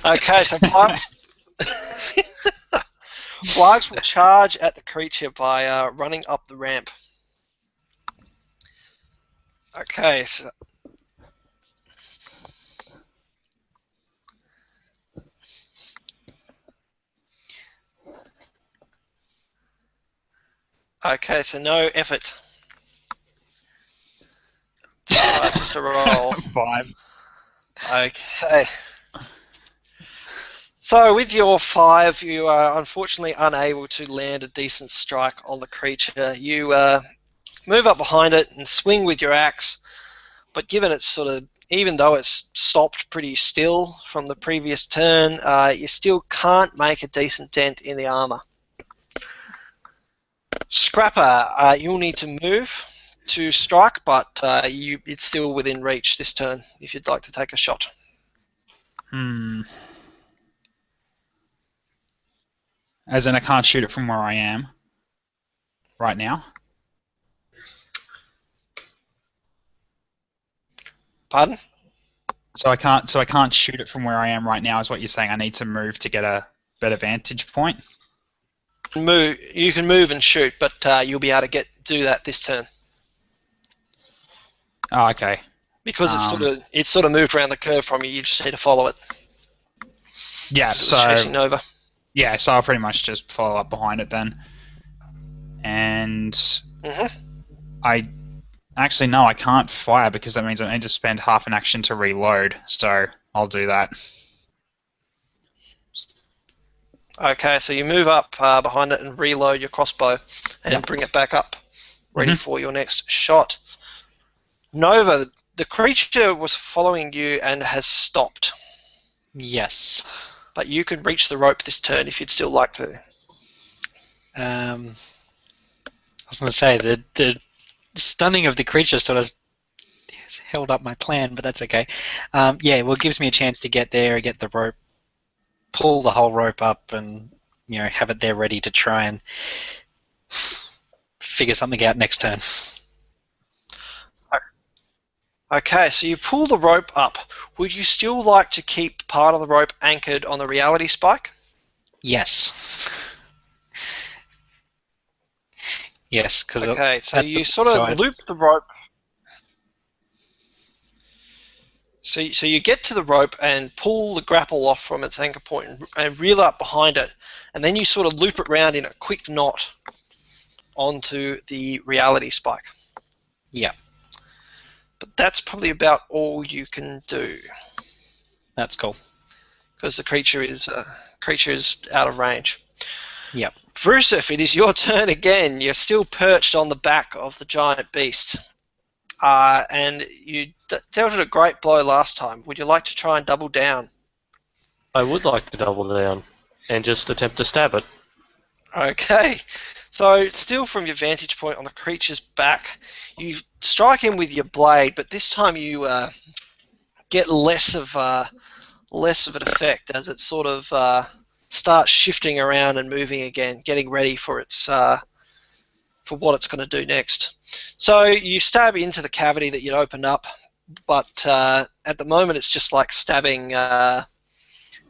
Okay, so Blargs will charge at the creature by running up the ramp. Okay, so no effort. Just a roll. 5. Okay. So with your 5, you are unfortunately unable to land a decent strike on the creature. You move up behind it and swing with your axe, but given it's sort of, even though it's stopped pretty still from the previous turn, you still can't make a decent dent in the armor. Scrapper, you'll need to move to strike, but it's still within reach this turn if you'd like to take a shot. As in, I can't shoot it from where I am right now. Pardon? So I can't shoot it from where I am right now. Is what you're saying? I need to move to get a better vantage point. You can move and shoot, but you'll be able to do that this turn. Oh, okay. Because it's sort of moved around the curve from you. You just need to follow it. Yeah. So it's chasing Nova. Yeah. So I'll pretty much just follow up behind it then. And I actually no, I can't fire because that means I need to spend half an action to reload. So I'll do that. Okay, so you move up behind it and reload your crossbow and bring it back up, ready for your next shot. Nova, the creature was following you and has stopped. Yes. But you can reach the rope this turn if you'd still like to. I was going to say, the stunning of the creature sort of has held up my plan, but that's okay. Yeah, well, it gives me a chance to get there, get the rope, pull the whole rope up, and have it there ready to try and figure something out next turn. Okay, so you pull the rope up. Would you still like to keep part of the rope anchored on the reality spike? Yes. Yes, because okay, so you sort of loop the rope. So you get to the rope and pull the grapple off from its anchor point and reel up behind it, and then you sort of loop it round in a quick knot onto the reality spike. Yeah. But that's probably about all you can do. That's cool. Because the creature is out of range. Yep. Vrusif, it is your turn again. You're still perched on the back of the giant beast. And you dealt it a great blow last time. Would you like to try and double down? I would like to double down and just attempt to stab it. Okay. So, still from your vantage point on the creature's back, you strike him with your blade, but this time you get less of an effect as it sort of starts shifting around and moving again, getting ready for its for what it's going to do next. So you stab into the cavity that you'd opened up, but at the moment it's just like stabbing.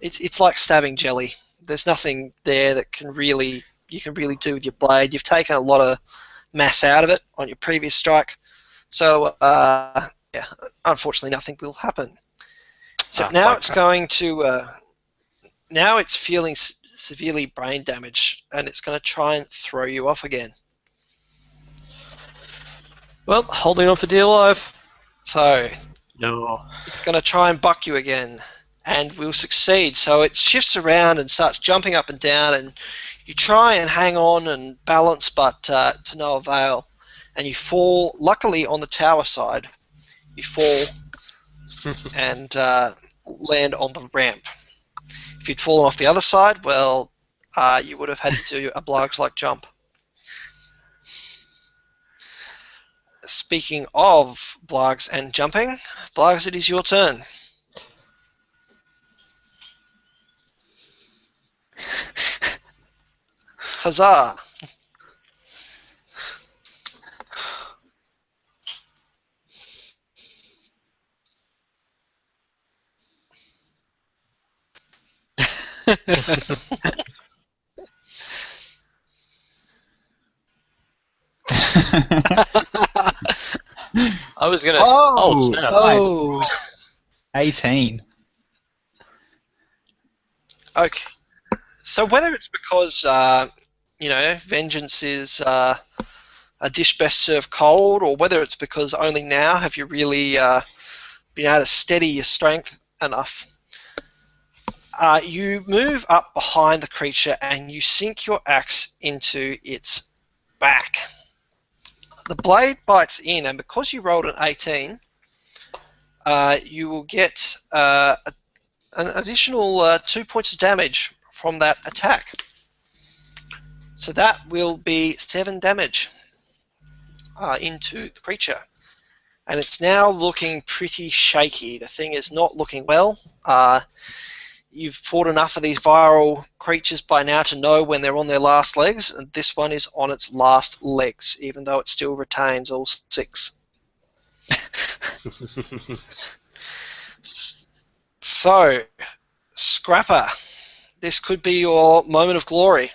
It's like stabbing jelly. There's nothing there that you can really do with your blade. You've taken a lot of mass out of it on your previous strike, so yeah, unfortunately nothing will happen. So now it's going to. Now it's feeling severely brain damaged, and it's going to try and throw you off again. Well, holding on for dear life. So No. it's going to try and buck you again, and will succeed. So it shifts around and starts jumping up and down, and you try and hang on and balance, but to no avail. And you fall, luckily on the tower side, you fall and land on the ramp. If you'd fallen off the other side, well, you would have had to do a Blargs-like jump. Speaking of Blargs and jumping, Blargs, it is your turn. Huzzah! I was gonna. Oh, snap! Oh, 18. Okay. So whether it's because vengeance is a dish best served cold, or whether it's because only now have you really been able to steady your strength enough, you move up behind the creature and you sink your axe into its back. The blade bites in, and because you rolled an 18, you will get an additional 2 points of damage from that attack. So that will be 7 damage into the creature. And it's now looking pretty shaky. The thing is not looking well. You've fought enough of these viral creatures by now to know when they're on their last legs, and this one is on its last legs, even though it still retains all 6. So, Scrapper, this could be your moment of glory.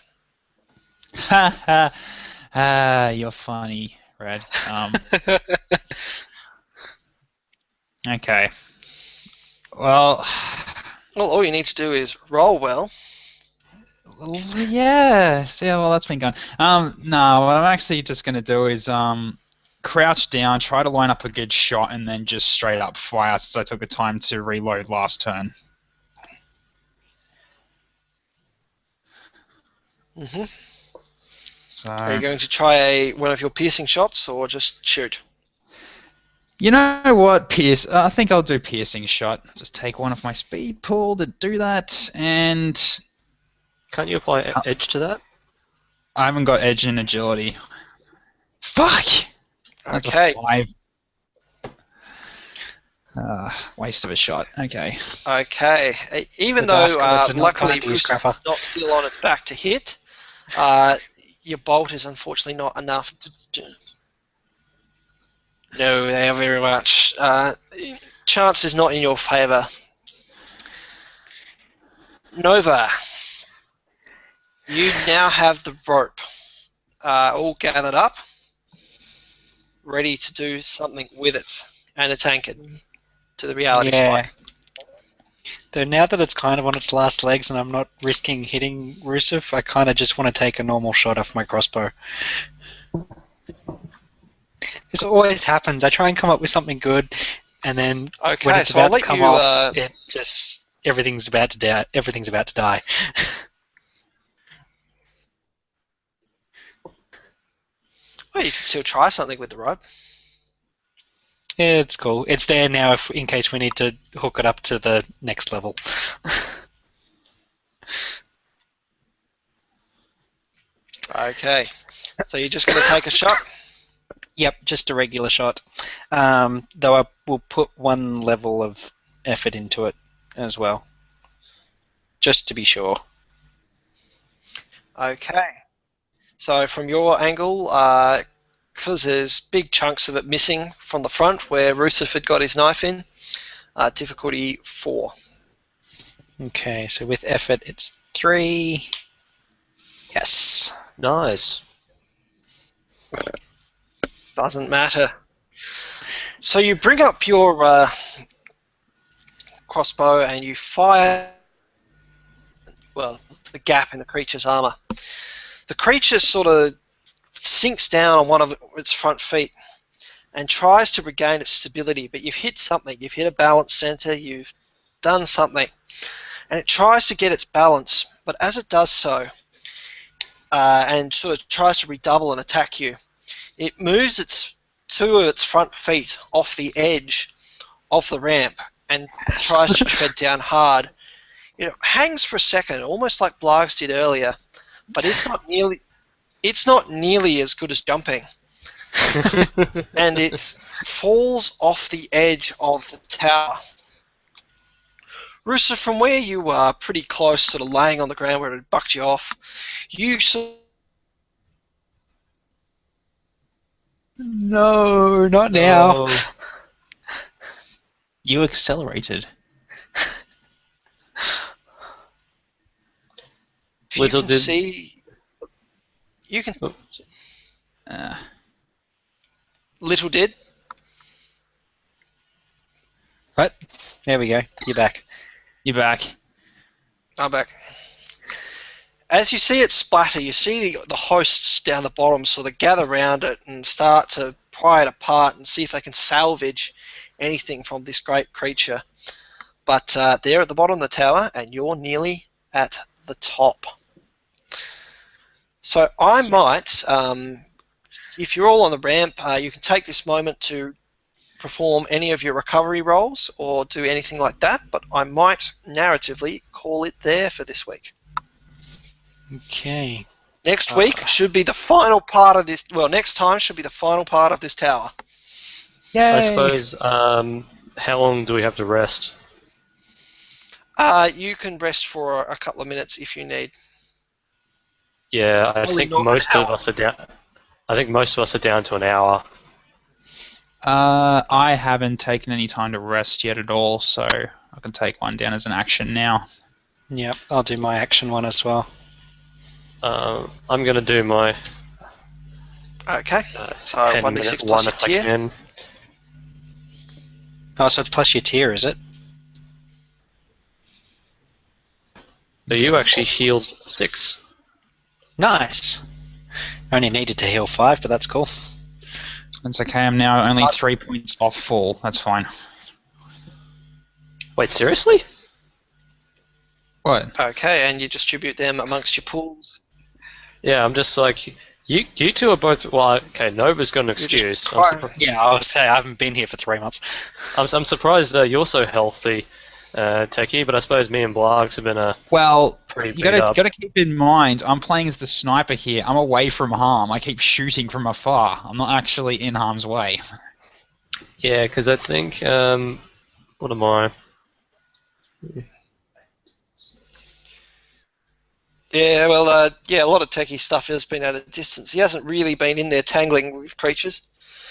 Ha ha. You're funny, Red. Okay. Well, All you need to do is roll well. yeah. See how well that's been going. No, what I'm actually just gonna do is crouch down, try to line up a good shot, and then just straight up fire since I took the time to reload last turn. Mm-hmm. So, Are you going to try one of your piercing shots, or just shoot? you know what, I think I'll do piercing shot. Just take one of my speed pool to do that, and Can't you apply edge to that? I haven't got edge and agility. Fuck! That's Okay. a 5. Waste of a shot. Okay. Okay. Even The though Dascalids are not luckily kind to you, Bruce is Scrapper. not still on its back to hit, your bolt is unfortunately not enough to do. No, they are very much. Chance is not in your favour. Nova, you now have the rope all gathered up, ready to do something with it, and it's anchored to the reality spike. Though now that it's kind of on its last legs and I'm not risking hitting Rusev, I kind of just want to take a normal shot off my crossbow. This always happens. I try and come up with something good, and then Okay, when it's so I'll about to let come you. off, it just everything's about to die. Everything's about to die. Well, you can still try something with the rope. Yeah, it's cool. It's there now if in case we need to hook it up to the next level. Okay, so you're just going to take a shot. Yep, just a regular shot. Though I will put one level of effort into it as well, just to be sure. Okay. So from your angle, because there's big chunks of it missing from the front where Rusev had got his knife in, difficulty 4. Okay, so with effort it's 3. Yes. Nice. Doesn't matter. So you bring up your crossbow and you fire, well, the gap in the creature's armor. The creature sort of sinks down on one of its front feet and tries to regain its stability, but you've hit something. You've hit a balance center, you've done something, and it tries to get its balance, but as it does so, and sort of tries to redouble and attack you, it moves its 2 of its front feet off the edge of the ramp and tries to tread down hard. It hangs for a second, almost like Blargs did earlier, but it's not nearly as good as jumping. And it falls off the edge of the tower. Rusev, from where you are pretty close, sort of laying on the ground where it had bucked you off, you sort No, not now. Oh. You accelerated. you Little can did- see... You can... Uh, Little did. What? There we go. You're back. You're back. I'm back. As you see it splatter, you see the hosts down the bottom sort of gather around it and start to pry it apart and see if they can salvage anything from this great creature. But they're at the bottom of the tower, and you're nearly at the top. So I might, if you're all on the ramp, you can take this moment to perform any of your recovery rolls or do anything like that, but I might narratively call it there for this week. Okay. Next week should be the final part of this. Well, next time should be the final part of this tower. Yay! I suppose, how long do we have to rest? You can rest for a couple of minutes if you need. Yeah, I Probably think not most an of hour. us are down. I think most of us are down to an hour. I haven't taken any time to rest yet at all, so I can take one down as an action now. Yep, I'll do my action one as well. I'm going to do my Okay. So 10 1d6 minute plus one your if I tier. can. Oh, so it's plus your tier, is it? So you actually healed 6. Nice. I only needed to heal 5, but that's cool. That's okay, I'm now only 3 points off full. That's fine. Wait, seriously? What? Okay, and you distribute them amongst your pools. Yeah, I'm just like, you two are both, well, okay, Nova's got an You're just excuse. crying. Yeah, I was say I haven't been here for 3 months. I'm surprised you're so healthy, Techie, but I suppose me and Blargs have been Well, pretty you beat up. gotta keep in mind, I'm playing as the sniper here. I'm away from harm. I keep shooting from afar. I'm not actually in harm's way. Yeah, because I think, what am I? Yeah, well, yeah, a lot of techie stuff has been at a distance. He hasn't really been in there tangling with creatures.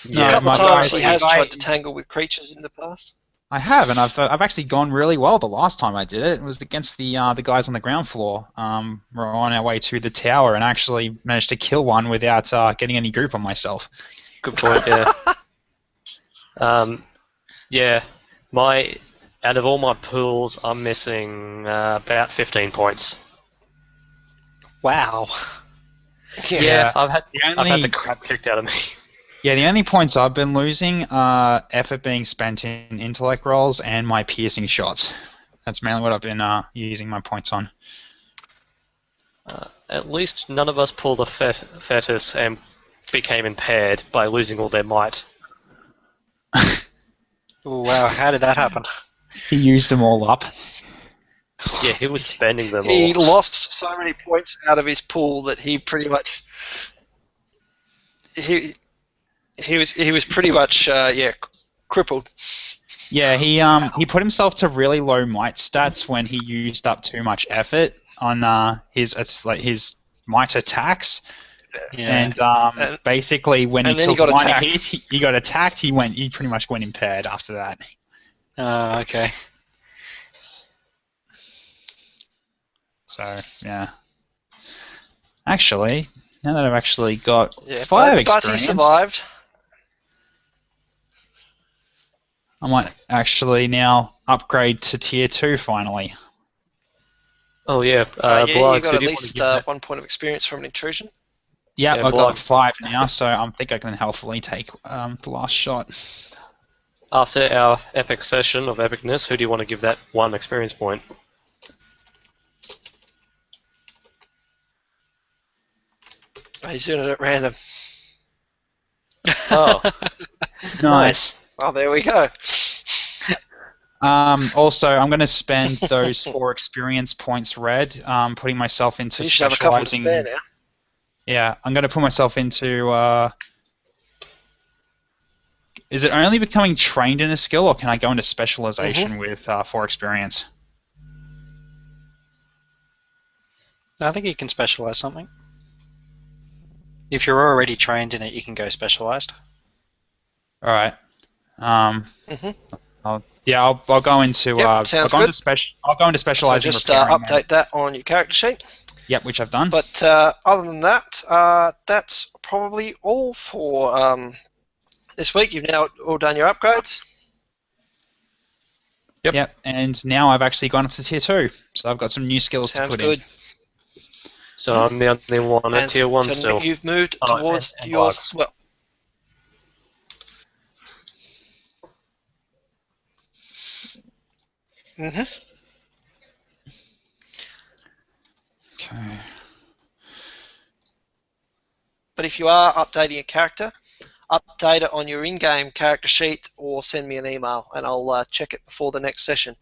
No, A couple of my times guy- he has my guy- tried to tangle with creatures in the past. I have, and I've actually gone really well the last time I did it. It was against the guys on the ground floor. We're on our way to the tower and actually managed to kill one without getting any goop on myself. Good point, yeah. Yeah, out of all my pools, I'm missing about 15 points. Wow. Yeah, I've had the the only crap kicked out of me. yeah the only points I've been losing are effort being spent in intellect rolls and my piercing shots. That's mainly what I've been using my points on. At least none of us pulled a fetus and became impaired by losing all their might. Ooh, wow, how did that happen? He used them all up. Yeah, he was spending them He all. lost so many points out of his pool that he pretty much he was pretty much crippled. Yeah, he put himself to really low might stats when he used up too much effort on his might attacks, Yeah. and basically when he and then he took got one attacked. hit, he got attacked. He pretty much went impaired after that. Okay. So yeah. Actually, now that I've actually got Yeah, 5 but he experience, survived. I might actually now upgrade to tier 2 finally. Oh yeah, Yeah, you Blargs, got did at you least want to 1 point of experience from an intrusion. Yeah, Yeah, I've got block. 5 now, so I think I can healthily take the last shot. after our epic session of epicness, who do you want to give that 1 experience point? He's doing it at random. Oh, Nice. Oh, there we go. Also, I'm going to spend those 4 experience points red, putting myself into So you should have a couple to specializing. spare now. Yeah, I'm going to put myself into. Is it only becoming trained in a skill, or can I go into specialization with 4 experience? I think you can specialize something. If you're already trained in it, you can go specialized. All right. Mhm. I'll go into. Yep, sounds good. I'll go into So specializing. just repairing mode. update that on your character sheet. Yep, which I've done. But other than that, that's probably all for this week. You've now all done your upgrades. Yep. And now I've actually gone up to tier 2, so I've got some new skills Sounds to put good. in. So I'm the only one at And tier 1 so still. you've moved Oh, towards and yours. Blargs. Well, hmm Okay. But if you are updating a character, update it on your in-game character sheet or send me an email and I'll check it before the next session.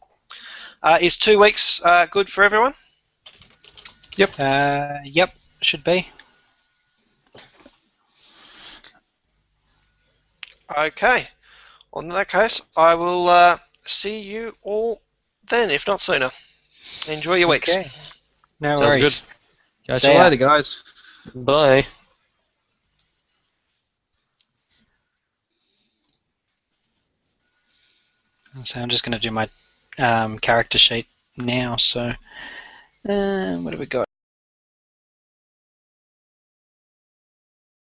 Is 2 weeks good for everyone? Yep, should be. Okay. Well, in that case, I will see you all then, if not sooner. Enjoy your weeks. Okay. No Sounds worries. Catch See you ya. later, guys. Bye. So I'm just going to do my character sheet now. So what have we got?